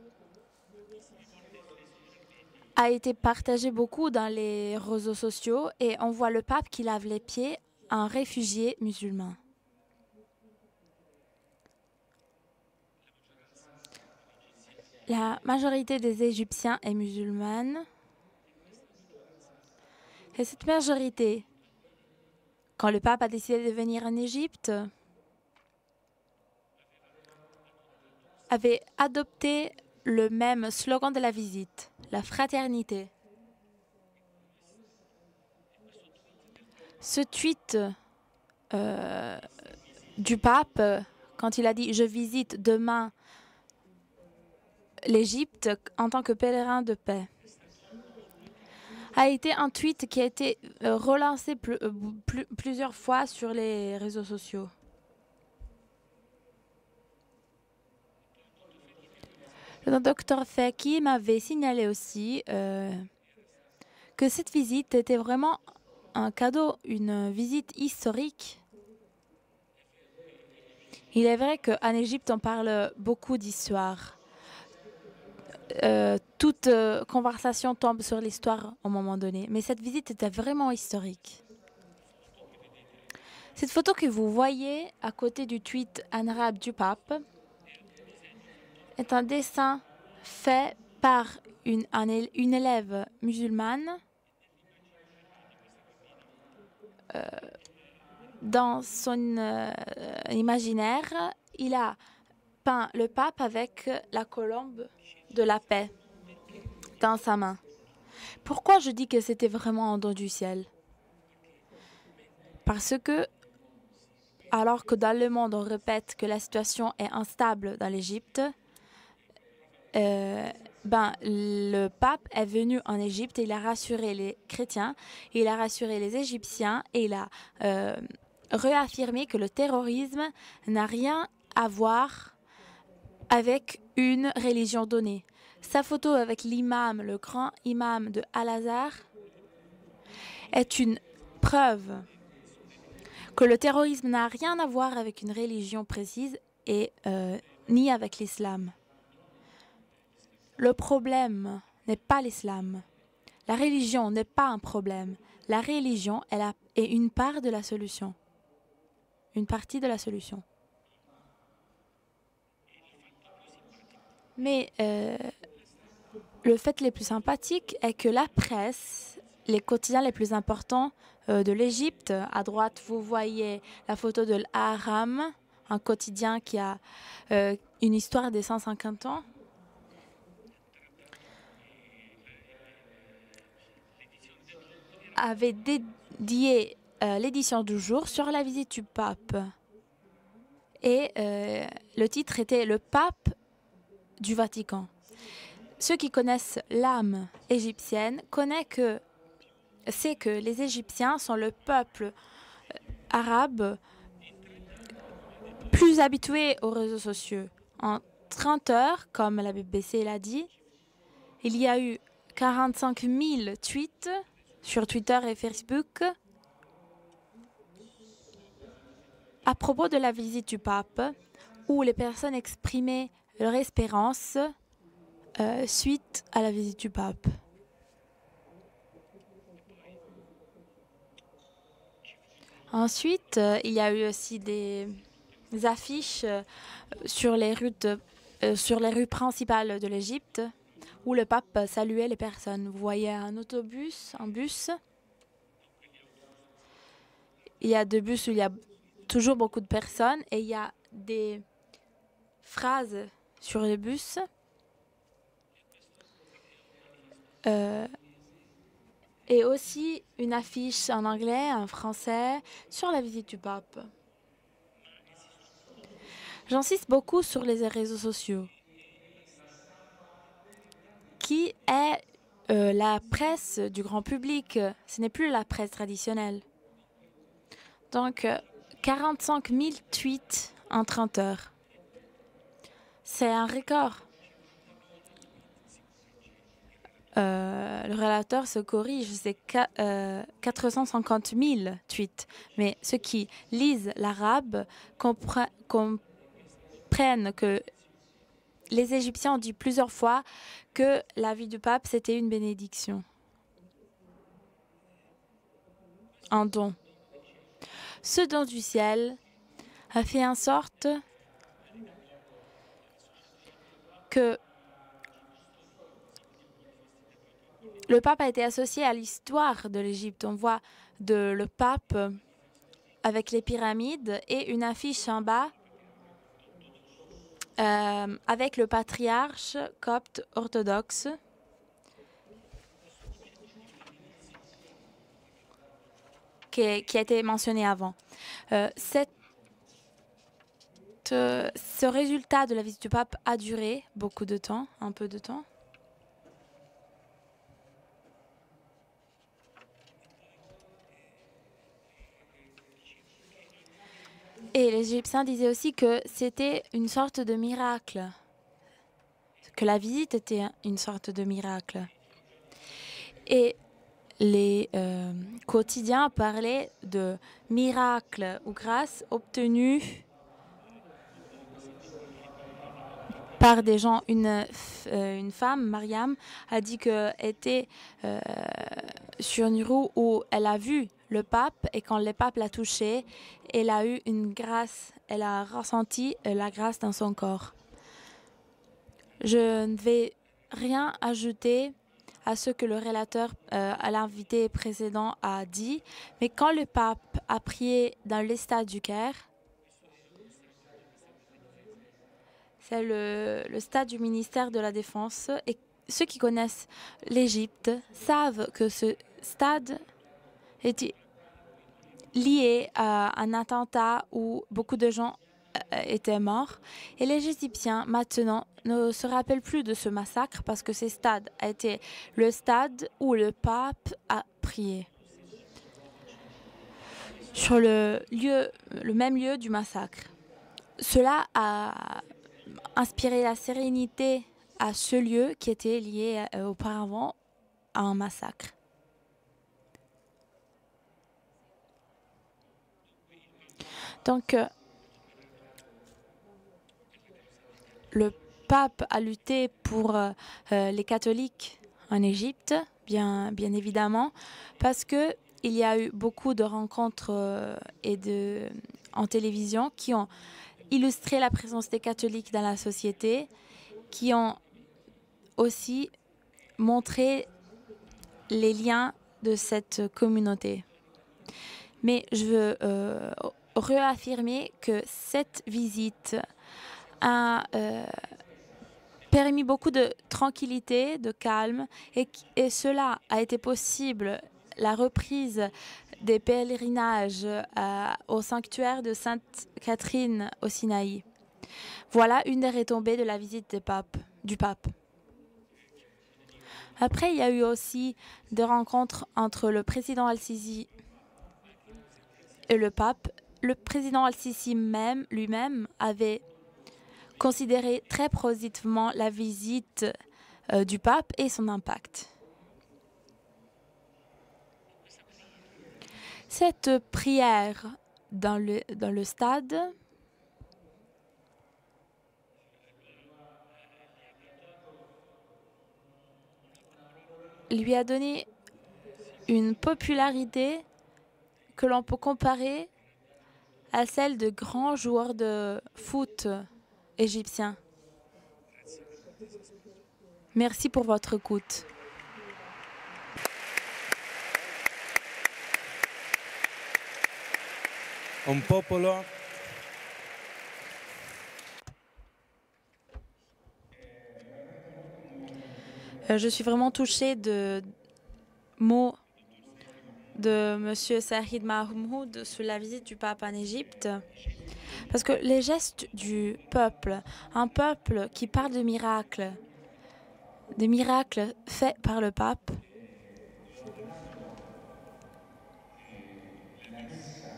a été partagée beaucoup dans les réseaux sociaux et on voit le pape qui lave les pieds à un réfugié musulman. La majorité des Égyptiens est musulmane. Et cette majorité, quand le pape a décidé de venir en Égypte, avait adopté le même slogan de la visite, la fraternité. Ce tweet du pape, quand il a dit « Je visite demain l'Égypte en tant que pèlerin de paix », a été un tweet qui a été relancé plusieurs fois sur les réseaux sociaux. Le docteur Faki m'avait signalé aussi que cette visite était vraiment un cadeau, une visite historique. Il est vrai qu'en Égypte, on parle beaucoup d'histoire. Toute conversation tombe sur l'histoire à un moment donné, mais cette visite était vraiment historique. Cette photo que vous voyez à côté du tweet en arabe du pape est un dessin fait par une élève musulmane dans son imaginaire. Il a peint le pape avec la colombe de la paix dans sa main. Pourquoi je dis que c'était vraiment un don du ciel? Parce que, alors que dans le monde on répète que la situation est instable dans l'Égypte, le pape est venu en Égypte et il a rassuré les chrétiens, il a rassuré les Égyptiens et il a réaffirmé que le terrorisme n'a rien à voir avec une religion donnée. Sa photo avec l'imam, le grand imam de Al-Azhar, est une preuve que le terrorisme n'a rien à voir avec une religion précise et ni avec l'islam. Le problème n'est pas l'islam. La religion n'est pas un problème. La religion est une part de la solution. une partie de la solution. Mais le fait le plus sympathique est que la presse, les quotidiens les plus importants de l'Égypte, à droite, vous voyez la photo de l'Ahram, un quotidien qui a une histoire de 150 ans. Avait dédié l'édition du jour sur la visite du pape. Et le titre était « Le pape du Vatican ». Ceux qui connaissent l'âme égyptienne savent que les Égyptiens sont le peuple arabe plus habitué aux réseaux sociaux. En 30 heures, comme la BBC l'a dit, il y a eu 45 000 tweets sur Twitter et Facebook à propos de la visite du pape, où les personnes exprimaient leur espérance suite à la visite du pape. Ensuite, il y a eu aussi des affiches sur les rues principales de l'Égypte où le pape saluait les personnes. Vous voyez un autobus, un bus. Il y a deux bus où il y a toujours beaucoup de personnes et il y a des phrases sur les bus. Et aussi une affiche en anglais, en français, sur la visite du pape. J'insiste beaucoup sur les réseaux sociaux, qui est la presse du grand public. Ce n'est plus la presse traditionnelle. Donc, 45 000 tweets en 30 heures. C'est un record. Le relateur se corrige, c'est 450 000 tweets. Mais ceux qui lisent l'arabe comprennent que les Égyptiens ont dit plusieurs fois que la vie du pape, c'était une bénédiction. Un don. Ce don du ciel a fait en sorte que le pape a été associé à l'histoire de l'Égypte. On voit le pape avec les pyramides et une affiche en bas avec le patriarche copte orthodoxe. Qui a été mentionné avant. Ce résultat de la visite du pape a duré beaucoup de temps, un peu de temps. Et les Égyptiens disaient aussi que c'était une sorte de miracle, que la visite était une sorte de miracle. Et les quotidiens parlaient de miracles ou grâces obtenues par des gens. Une femme, Mariam, a dit qu'elle était sur une roue où elle a vu le pape et quand le pape l'a touché, elle a eu une grâce, elle a ressenti la grâce dans son corps. Je ne vais rien ajouter à ce que le relateur à l'invité précédent a dit, mais quand le pape a prié dans le stade du Caire, c'est le stade du ministère de la Défense, et ceux qui connaissent l'Égypte savent que ce stade était lié à un attentat où beaucoup de gens étaient morts. Et les Égyptiens, maintenant, ne se rappellent plus de ce massacre parce que ce stade a été le stade où le pape a prié. Sur le même lieu du massacre. Cela a inspiré la sérénité à ce lieu qui était lié auparavant à un massacre. Donc, le pape a lutté pour les catholiques en Égypte, bien évidemment, parce qu'il y a eu beaucoup de rencontres et en télévision qui ont illustré la présence des catholiques dans la société, qui ont aussi montré les liens de cette communauté. Mais je veux réaffirmer que cette visite a permis beaucoup de tranquillité, de calme, et cela a été possible, la reprise des pèlerinages au sanctuaire de Sainte Catherine au Sinaï. Voilà une des retombées de la visite du pape. Après, il y a eu aussi des rencontres entre le président Al-Sisi et le pape. Le président Al-Sisi lui-même avait considéré très positivement la visite du pape et son impact. Cette prière dans le stade lui a donné une popularité que l'on peut comparer à celle de grands joueurs de foot égyptiens. Merci pour votre écoute. Un popolo Je suis vraiment touchée de mots de M. Saïd Mahmoud sur la visite du pape en Égypte. Parce que les gestes du peuple, un peuple qui parle de miracles, des miracles faits par le pape,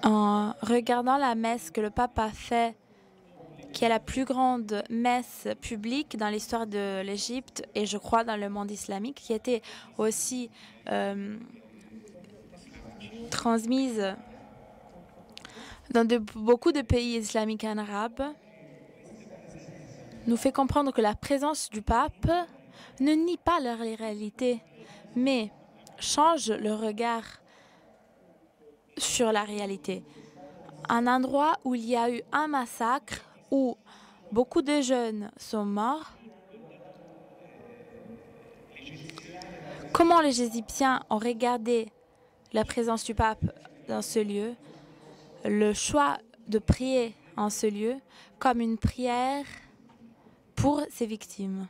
en regardant la messe que le pape a faite, qui est la plus grande messe publique dans l'histoire de l'Égypte et je crois dans le monde islamique, qui a été aussi transmise dans beaucoup de pays islamiques et arabes, nous fait comprendre que la présence du pape ne nie pas la réalité, mais change le regard sur la réalité. Un endroit où il y a eu un massacre, où beaucoup de jeunes sont morts, comment les Égyptiens ont regardé la présence du pape dans ce lieu, le choix de prier en ce lieu comme une prière pour ces victimes.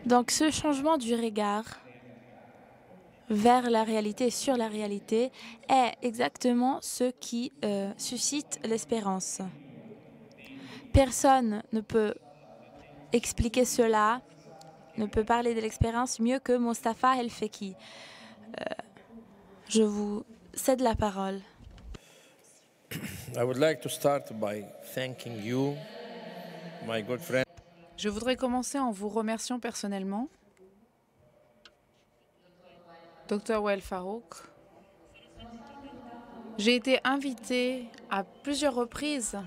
Donc ce changement du regard vers la réalité, sur la réalité, est exactement ce qui suscite l'espérance. Personne ne peut expliquer cela, ne peut parler de l'expérience mieux que Mostafa El-Feki. Je vous cède la parole. I would like to start by thanking you, my good friend. Je voudrais commencer en vous remerciant personnellement, Dr. Wael Farouk. J'ai été invitée à plusieurs reprises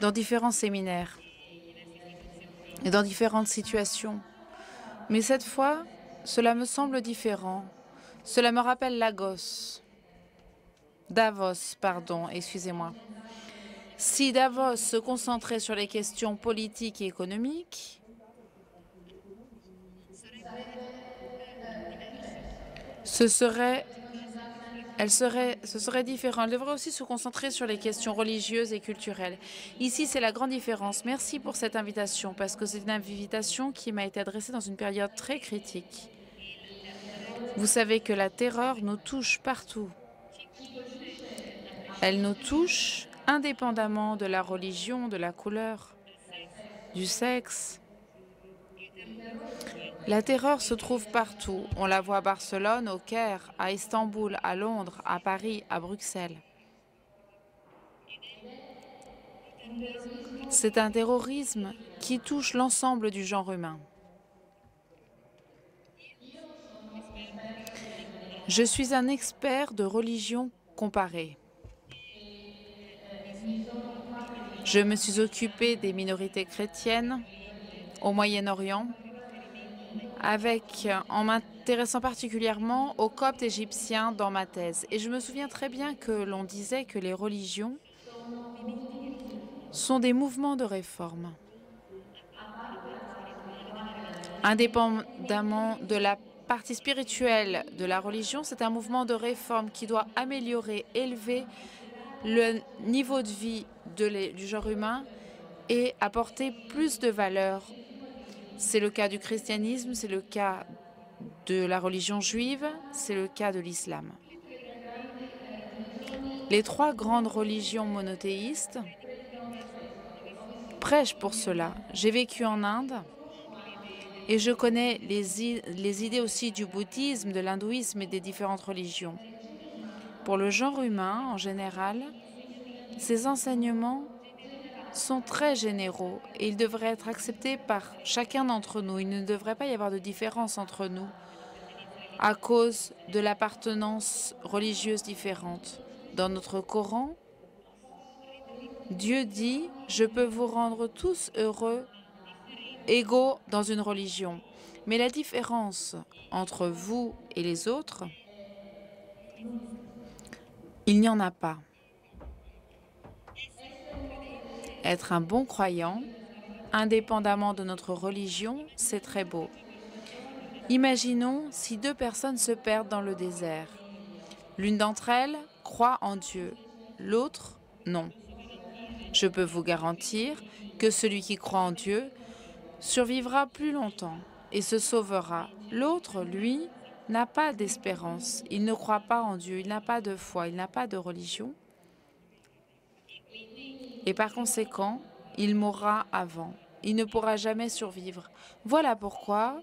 dans différents séminaires et dans différentes situations. Mais cette fois, cela me semble différent. Cela me rappelle Davos, pardon, excusez-moi. Si Davos se concentrait sur les questions politiques et économiques, ce serait différent. Elle devrait aussi se concentrer sur les questions religieuses et culturelles. Ici, c'est la grande différence. Merci pour cette invitation, parce que c'est une invitation qui m'a été adressée dans une période très critique. Vous savez que la terreur nous touche partout. Elle nous touche indépendamment de la religion, de la couleur, du sexe. La terreur se trouve partout. On la voit à Barcelone, au Caire, à Istanbul, à Londres, à Paris, à Bruxelles. C'est un terrorisme qui touche l'ensemble du genre humain. Je suis un expert de religion comparée. Je me suis occupée des minorités chrétiennes au Moyen-Orient, en m'intéressant particulièrement aux Coptes égyptiens dans ma thèse. Et je me souviens très bien que l'on disait que les religions sont des mouvements de réforme. Indépendamment de la partie spirituelle de la religion, c'est un mouvement de réforme qui doit améliorer, élever le niveau de vie du genre humain et apporter plus de valeur. C'est le cas du christianisme, c'est le cas de la religion juive, c'est le cas de l'islam. Les trois grandes religions monothéistes prêchent pour cela. J'ai vécu en Inde et je connais les idées aussi du bouddhisme, de l'hindouisme et des différentes religions. Pour le genre humain, en général, ces enseignements sont très généraux et ils devraient être acceptés par chacun d'entre nous. Il ne devrait pas y avoir de différence entre nous à cause de l'appartenance religieuse différente. Dans notre Coran, Dieu dit « Je peux vous rendre tous heureux, égaux dans une religion. » Mais la différence entre vous et les autres, il n'y en a pas. Être un bon croyant, indépendamment de notre religion, c'est très beau. Imaginons si deux personnes se perdent dans le désert. L'une d'entre elles croit en Dieu, l'autre non. Je peux vous garantir que celui qui croit en Dieu survivra plus longtemps et se sauvera. L'autre, lui, n'a pas d'espérance. Il ne croit pas en Dieu, il n'a pas de foi, il n'a pas de religion. Et par conséquent, il mourra avant. Il ne pourra jamais survivre. Voilà pourquoi,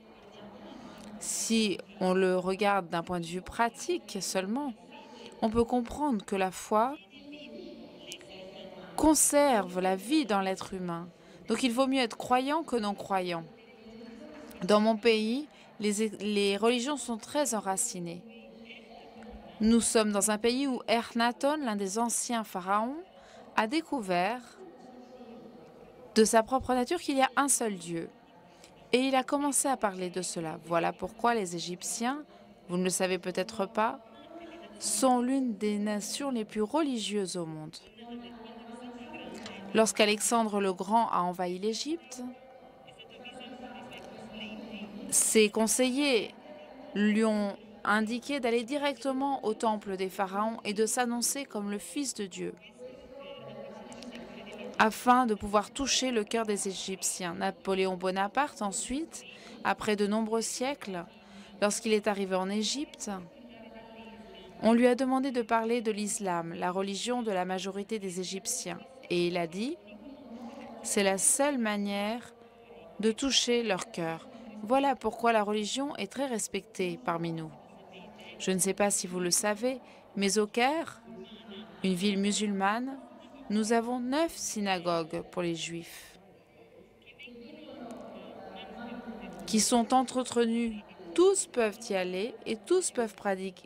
si on le regarde d'un point de vue pratique seulement, on peut comprendre que la foi conserve la vie dans l'être humain. Donc il vaut mieux être croyant que non croyant. Dans mon pays, les religions sont très enracinées. Nous sommes dans un pays où Akhenaton, l'un des anciens pharaons, a découvert de sa propre nature qu'il y a un seul Dieu. Et il a commencé à parler de cela. Voilà pourquoi les Égyptiens, vous ne le savez peut-être pas, sont l'une des nations les plus religieuses au monde. Lorsqu'Alexandre le Grand a envahi l'Égypte, ses conseillers lui ont indiqué d'aller directement au temple des pharaons et de s'annoncer comme le fils de Dieu, afin de pouvoir toucher le cœur des Égyptiens. Napoléon Bonaparte, ensuite, après de nombreux siècles, lorsqu'il est arrivé en Égypte, on lui a demandé de parler de l'islam, la religion de la majorité des Égyptiens. Et il a dit, c'est la seule manière de toucher leur cœur. Voilà pourquoi la religion est très respectée parmi nous. Je ne sais pas si vous le savez, mais au Caire, une ville musulmane, nous avons 9 synagogues pour les Juifs qui sont entretenues. Tous peuvent y aller et tous peuvent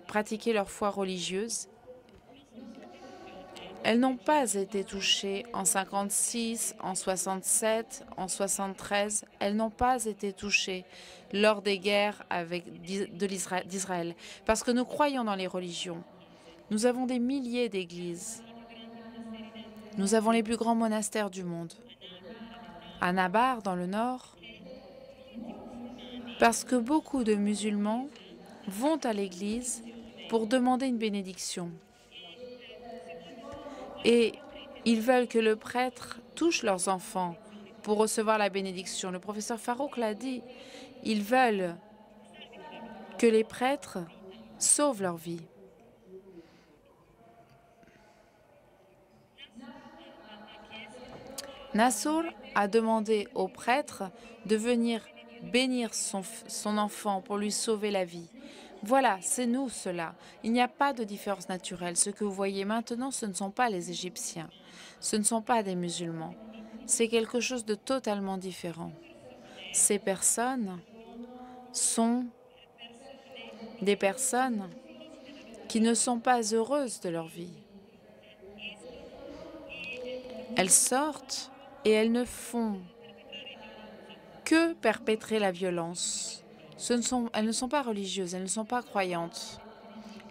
pratiquer leur foi religieuse. Elles n'ont pas été touchées en 56, en 67, en 73. Elles n'ont pas été touchées lors des guerres d'Israël. Parce que nous croyons dans les religions. Nous avons des milliers d'églises. Nous avons les plus grands monastères du monde. À Nabar, dans le nord, parce que beaucoup de musulmans vont à l'église pour demander une bénédiction. Et ils veulent que le prêtre touche leurs enfants pour recevoir la bénédiction. Le professeur Farouk l'a dit, ils veulent que les prêtres sauvent leur vie. Nassour a demandé au prêtre de venir bénir son enfant pour lui sauver la vie. Voilà, c'est nous cela. Il n'y a pas de différence naturelle. Ce que vous voyez maintenant, ce ne sont pas les Égyptiens. Ce ne sont pas des musulmans. C'est quelque chose de totalement différent. Ces personnes sont des personnes qui ne sont pas heureuses de leur vie. Elles sortent et elles ne font que perpétrer la violence. Elles ne sont pas religieuses, elles ne sont pas croyantes.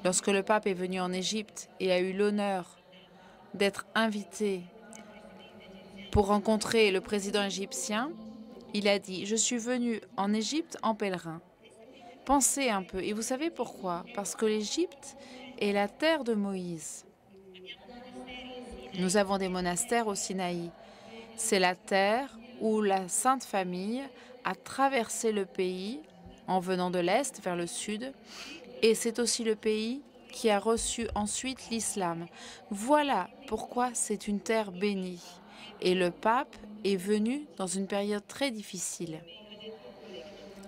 Lorsque le pape est venu en Égypte et a eu l'honneur d'être invité pour rencontrer le président égyptien, il a dit « Je suis venu en Égypte en pèlerin ». Pensez un peu. Et vous savez pourquoi? Parce que l'Égypte est la terre de Moïse. Nous avons des monastères au Sinaï. C'est la terre où la Sainte Famille a traversé le pays en venant de l'Est vers le Sud. Et c'est aussi le pays qui a reçu ensuite l'islam. Voilà pourquoi c'est une terre bénie. Et le pape est venu dans une période très difficile.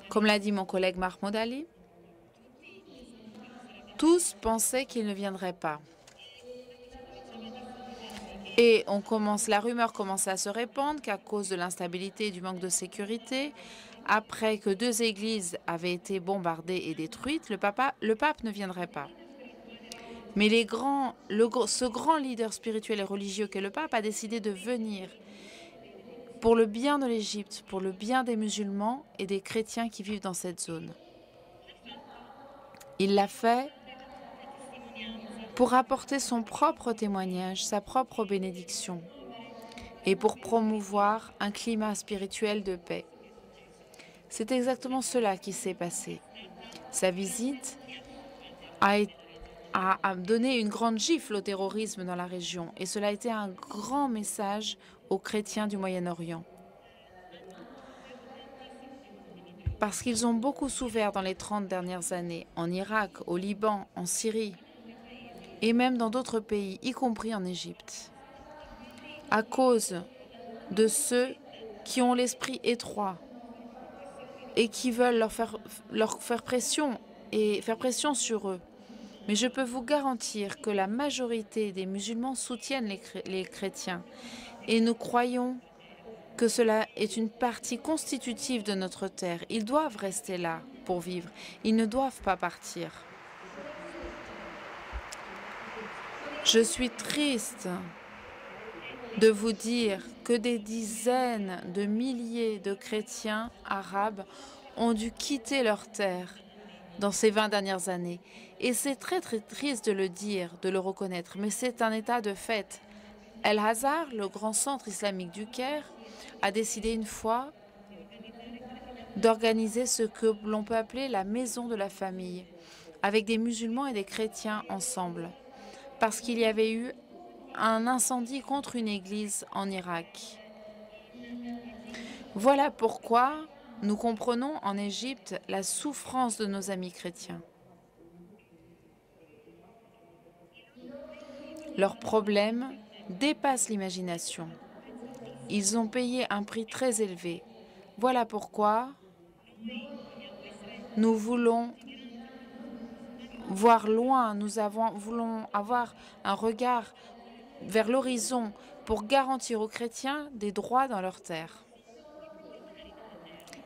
Comme l'a dit mon collègue Mahmoud Ali, tous pensaient qu'il ne viendrait pas. Et la rumeur commençait à se répandre qu'à cause de l'instabilité et du manque de sécurité, après que 2 églises avaient été bombardées et détruites, le pape ne viendrait pas. Mais ce grand leader spirituel et religieux qu'est le pape a décidé de venir pour le bien de l'Égypte, pour le bien des musulmans et des chrétiens qui vivent dans cette zone. Il l'a fait pour apporter son propre témoignage, sa propre bénédiction, et pour promouvoir un climat spirituel de paix. C'est exactement cela qui s'est passé. Sa visite a donné une grande gifle au terrorisme dans la région, et cela a été un grand message aux chrétiens du Moyen-Orient. Parce qu'ils ont beaucoup souffert dans les 30 dernières années, en Irak, au Liban, en Syrie, et même dans d'autres pays, y compris en Égypte, à cause de ceux qui ont l'esprit étroit et qui veulent leur faire pression et faire pression sur eux. Mais je peux vous garantir que la majorité des musulmans soutiennent les chrétiens et nous croyons que cela est une partie constitutive de notre terre. Ils doivent rester là pour vivre. Ils ne doivent pas partir. Je suis triste de vous dire que des dizaines de milliers de chrétiens arabes ont dû quitter leur terre dans ces 20 dernières années. Et c'est très très triste de le dire, de le reconnaître, mais c'est un état de fait. El-Azhar, le grand centre islamique du Caire, a décidé une fois d'organiser ce que l'on peut appeler la maison de la famille, avec des musulmans et des chrétiens ensemble, parce qu'il y avait eu un incendie contre une église en Irak. Voilà pourquoi nous comprenons en Égypte la souffrance de nos amis chrétiens. Leurs problèmes dépassent l'imagination. Ils ont payé un prix très élevé. Voilà pourquoi nous voulons voir loin, voulons avoir un regard vers l'horizon pour garantir aux chrétiens des droits dans leur terre.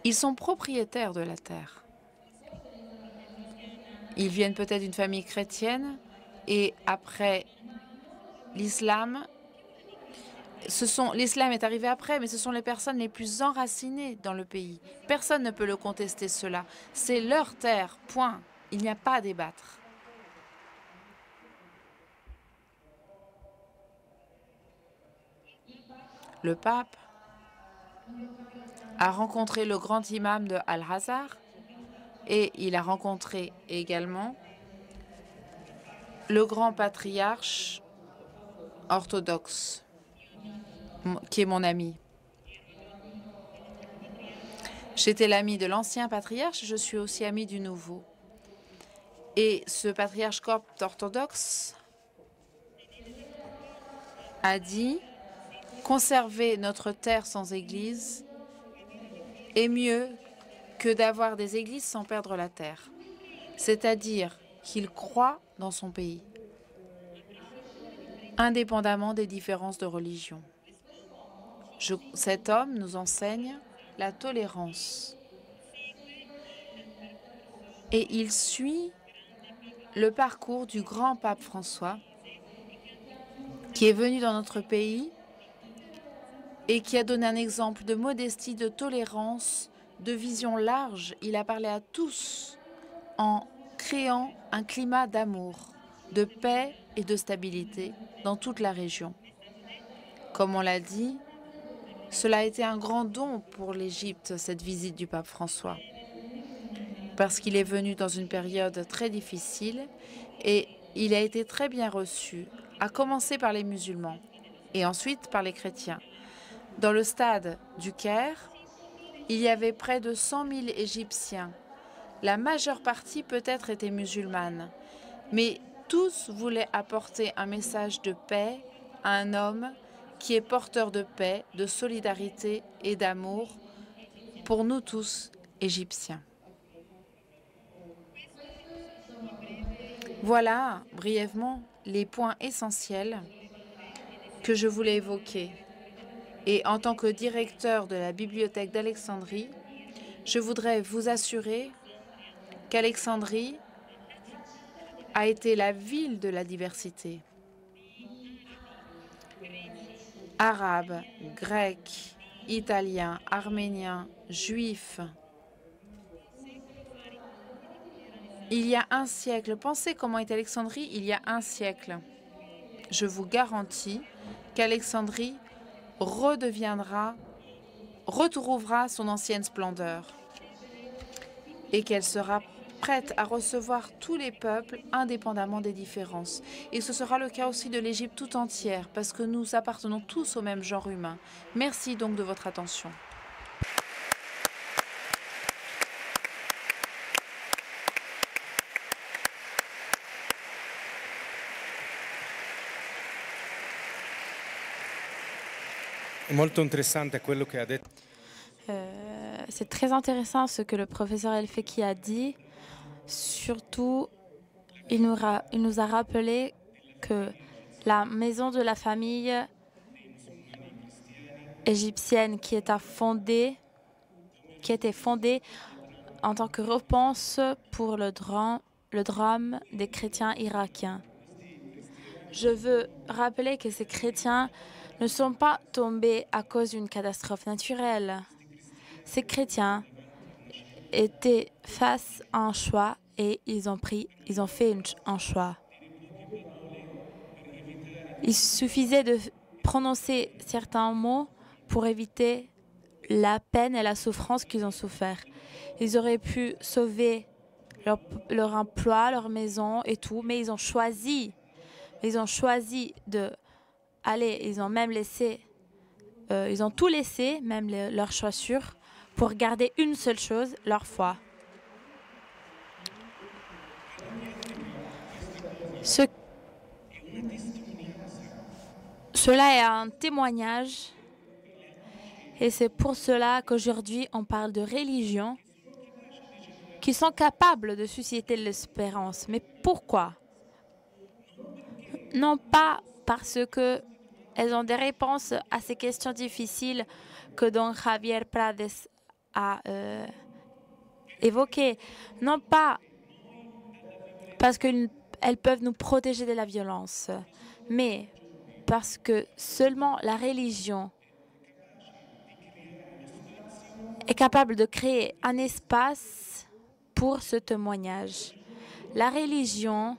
Ils sont propriétaires de la terre. Ils viennent peut-être d'une famille chrétienne et après l'islam, l'islam est arrivé après, mais ce sont les personnes les plus enracinées dans le pays. Personne ne peut le contester cela. C'est leur terre, point. Il n'y a pas à débattre. Le pape a rencontré le grand imam de Al-Azhar et il a rencontré également le grand patriarche orthodoxe, qui est mon ami. J'étais l'ami de l'ancien patriarche, je suis aussi ami du nouveau. Et ce patriarche copte orthodoxe a dit « Conserver notre terre sans église est mieux que d'avoir des églises sans perdre la terre. » C'est-à-dire qu'il croit dans son pays, indépendamment des différences de religion. Cet homme nous enseigne la tolérance. Et il suit le parcours du grand pape François, qui est venu dans notre pays et qui a donné un exemple de modestie, de tolérance, de vision large, il a parlé à tous en créant un climat d'amour, de paix et de stabilité dans toute la région. Comme on l'a dit, cela a été un grand don pour l'Égypte, cette visite du pape François, parce qu'il est venu dans une période très difficile et il a été très bien reçu, à commencer par les musulmans et ensuite par les chrétiens. Dans le stade du Caire, il y avait près de 100 000 Égyptiens. La majeure partie peut-être était musulmane, mais tous voulaient apporter un message de paix à un homme qui est porteur de paix, de solidarité et d'amour pour nous tous, Égyptiens. Voilà, brièvement, les points essentiels que je voulais évoquer. Et en tant que directeur de la bibliothèque d'Alexandrie, je voudrais vous assurer qu'Alexandrie a été la ville de la diversité. Arabes, Grecs, Italiens, Arméniens, Juifs. Il y a un siècle, pensez comment était Alexandrie il y a un siècle. Je vous garantis qu'Alexandrie retrouvera son ancienne splendeur et qu'elle sera prête à recevoir tous les peuples indépendamment des différences. Et ce sera le cas aussi de l'Égypte tout entière parce que nous appartenons tous au même genre humain. Merci donc de votre attention. Molto interessante quello che ha detto. C'est très intéressant ce que le professeur El-Feki a dit. Surtout, il nous a rappelé que la maison de la famille égyptienne qui était fondée en tant que réponse pour le drame des chrétiens irakiens. Je veux rappeler que ces chrétiens ne sont pas tombés à cause d'une catastrophe naturelle. Ces chrétiens étaient face à un choix et ils ont fait un choix. Il suffisait de prononcer certains mots pour éviter la peine et la souffrance qu'ils ont souffert. Ils auraient pu sauver leur emploi, leur maison et tout, mais ils ont choisi de aller, ils ont même laissé, ils ont tout laissé, même leurs chaussures, pour garder une seule chose, leur foi. Cela est un témoignage et c'est pour cela qu'aujourd'hui on parle de religions qui sont capables de susciter l'espérance. Mais pourquoi? Non pas parce qu'elles ont des réponses à ces questions difficiles que Don Javier Prades a évoquées. Non pas parce qu'elles peuvent nous protéger de la violence, mais parce que seulement la religion est capable de créer un espace pour ce témoignage. La religion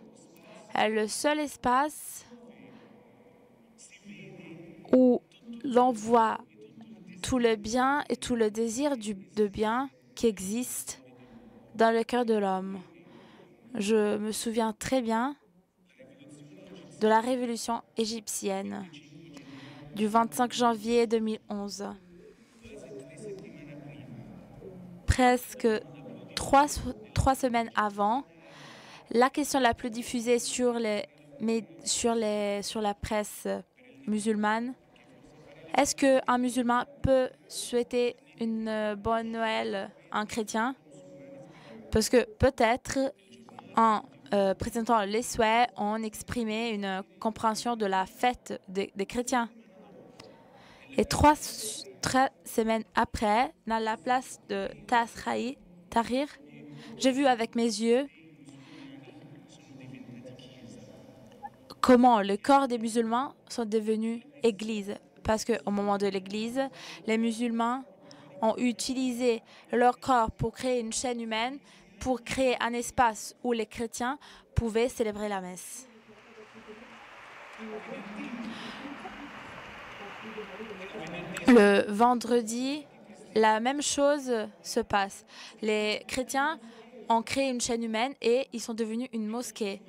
est le seul espace où l'on voit tout le bien et tout le désir de bien qui existe dans le cœur de l'homme. Je me souviens très bien de la révolution égyptienne du 25 janvier 2011. Presque trois semaines avant, la question la plus diffusée sur la presse musulmane, est-ce qu'un musulman peut souhaiter une bonne Noël à un chrétien? Parce que peut-être en présentant les souhaits, on exprimait une compréhension de la fête des chrétiens. Et trois semaines après, dans la place de Tahrir, j'ai vu avec mes yeux comment le corps des musulmans sont devenus église. Parce qu'au moment de l'église, les musulmans ont utilisé leur corps pour créer une chaîne humaine, pour créer un espace où les chrétiens pouvaient célébrer la messe. Le vendredi, la même chose se passe. Les chrétiens ont créé une chaîne humaine et ils sont devenus une mosquée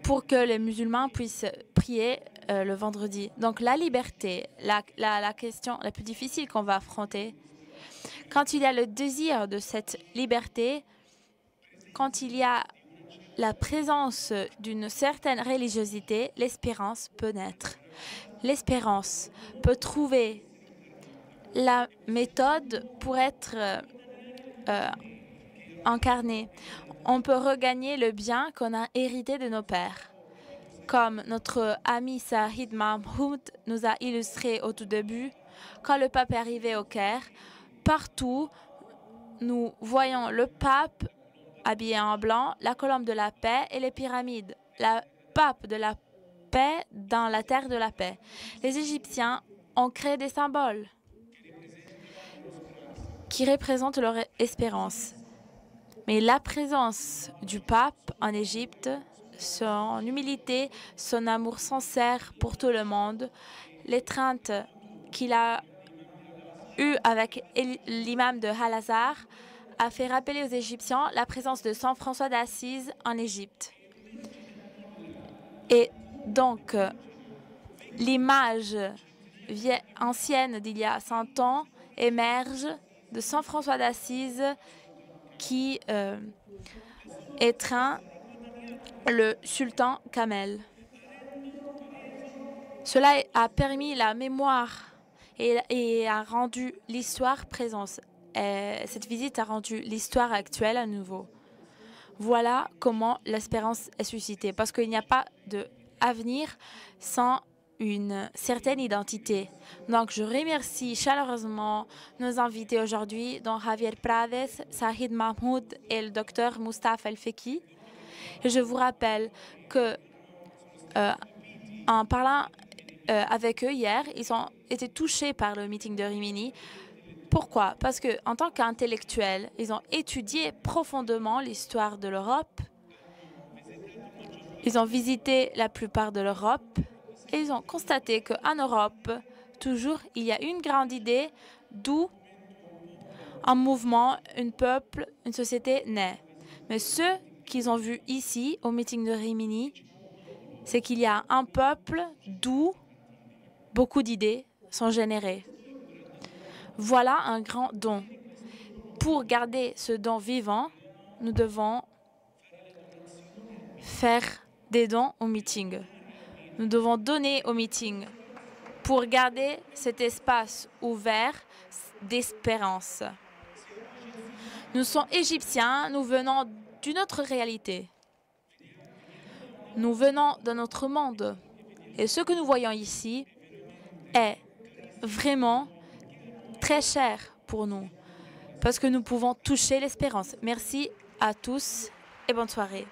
pour que les musulmans puissent prier le vendredi. Donc la liberté, la question la plus difficile qu'on va affronter, quand il y a le désir de cette liberté, quand il y a la présence d'une certaine religiosité, l'espérance peut naître. L'espérance peut trouver la méthode pour être incarnée. On peut regagner le bien qu'on a hérité de nos pères. Comme notre ami Saïd Mahmoud nous a illustré au tout début, quand le pape est arrivé au Caire, partout, nous voyons le pape habillé en blanc, la colombe de la paix et les pyramides, la pape de la paix dans la terre de la paix. Les Égyptiens ont créé des symboles qui représentent leur espérance. Mais la présence du pape en Égypte, son humilité, son amour sincère pour tout le monde, l'étreinte qu'il a eue avec l'imam de Al-Azhar, a fait rappeler aux Égyptiens la présence de Saint François d'Assise en Égypte. Et donc, l'image ancienne d'il y a 100 ans émerge de Saint François d'Assise qui étreint le sultan Kamel. Cela a permis la mémoire et a rendu l'histoire présente. Cette visite a rendu l'histoire actuelle à nouveau. Voilà comment l'espérance est suscitée, parce qu'il n'y a pas d'avenir sans une certaine identité. Donc, je remercie chaleureusement nos invités aujourd'hui, dont Javier Prades, Saïd Mahmoud et le docteur Moustapha El-Feki. Et je vous rappelle que, en parlant avec eux hier, ils ont été touchés par le meeting de Rimini. Pourquoi? Parce qu'en tant qu'intellectuels, ils ont étudié profondément l'histoire de l'Europe. Ils ont visité la plupart de l'Europe et ils ont constaté qu'en Europe, toujours, il y a une grande idée d'où un mouvement, un peuple, une société naît. Mais ce qu'ils ont vu ici, au meeting de Rimini, c'est qu'il y a un peuple d'où beaucoup d'idées sont générées. Voilà un grand don. Pour garder ce don vivant, nous devons faire des dons au meeting. Nous devons donner au meeting pour garder cet espace ouvert d'espérance. Nous sommes égyptiens, nous venons d'une autre réalité. Nous venons de notre monde. Et ce que nous voyons ici est vraiment très cher pour nous, parce que nous pouvons toucher l'espérance. Merci à tous et bonne soirée.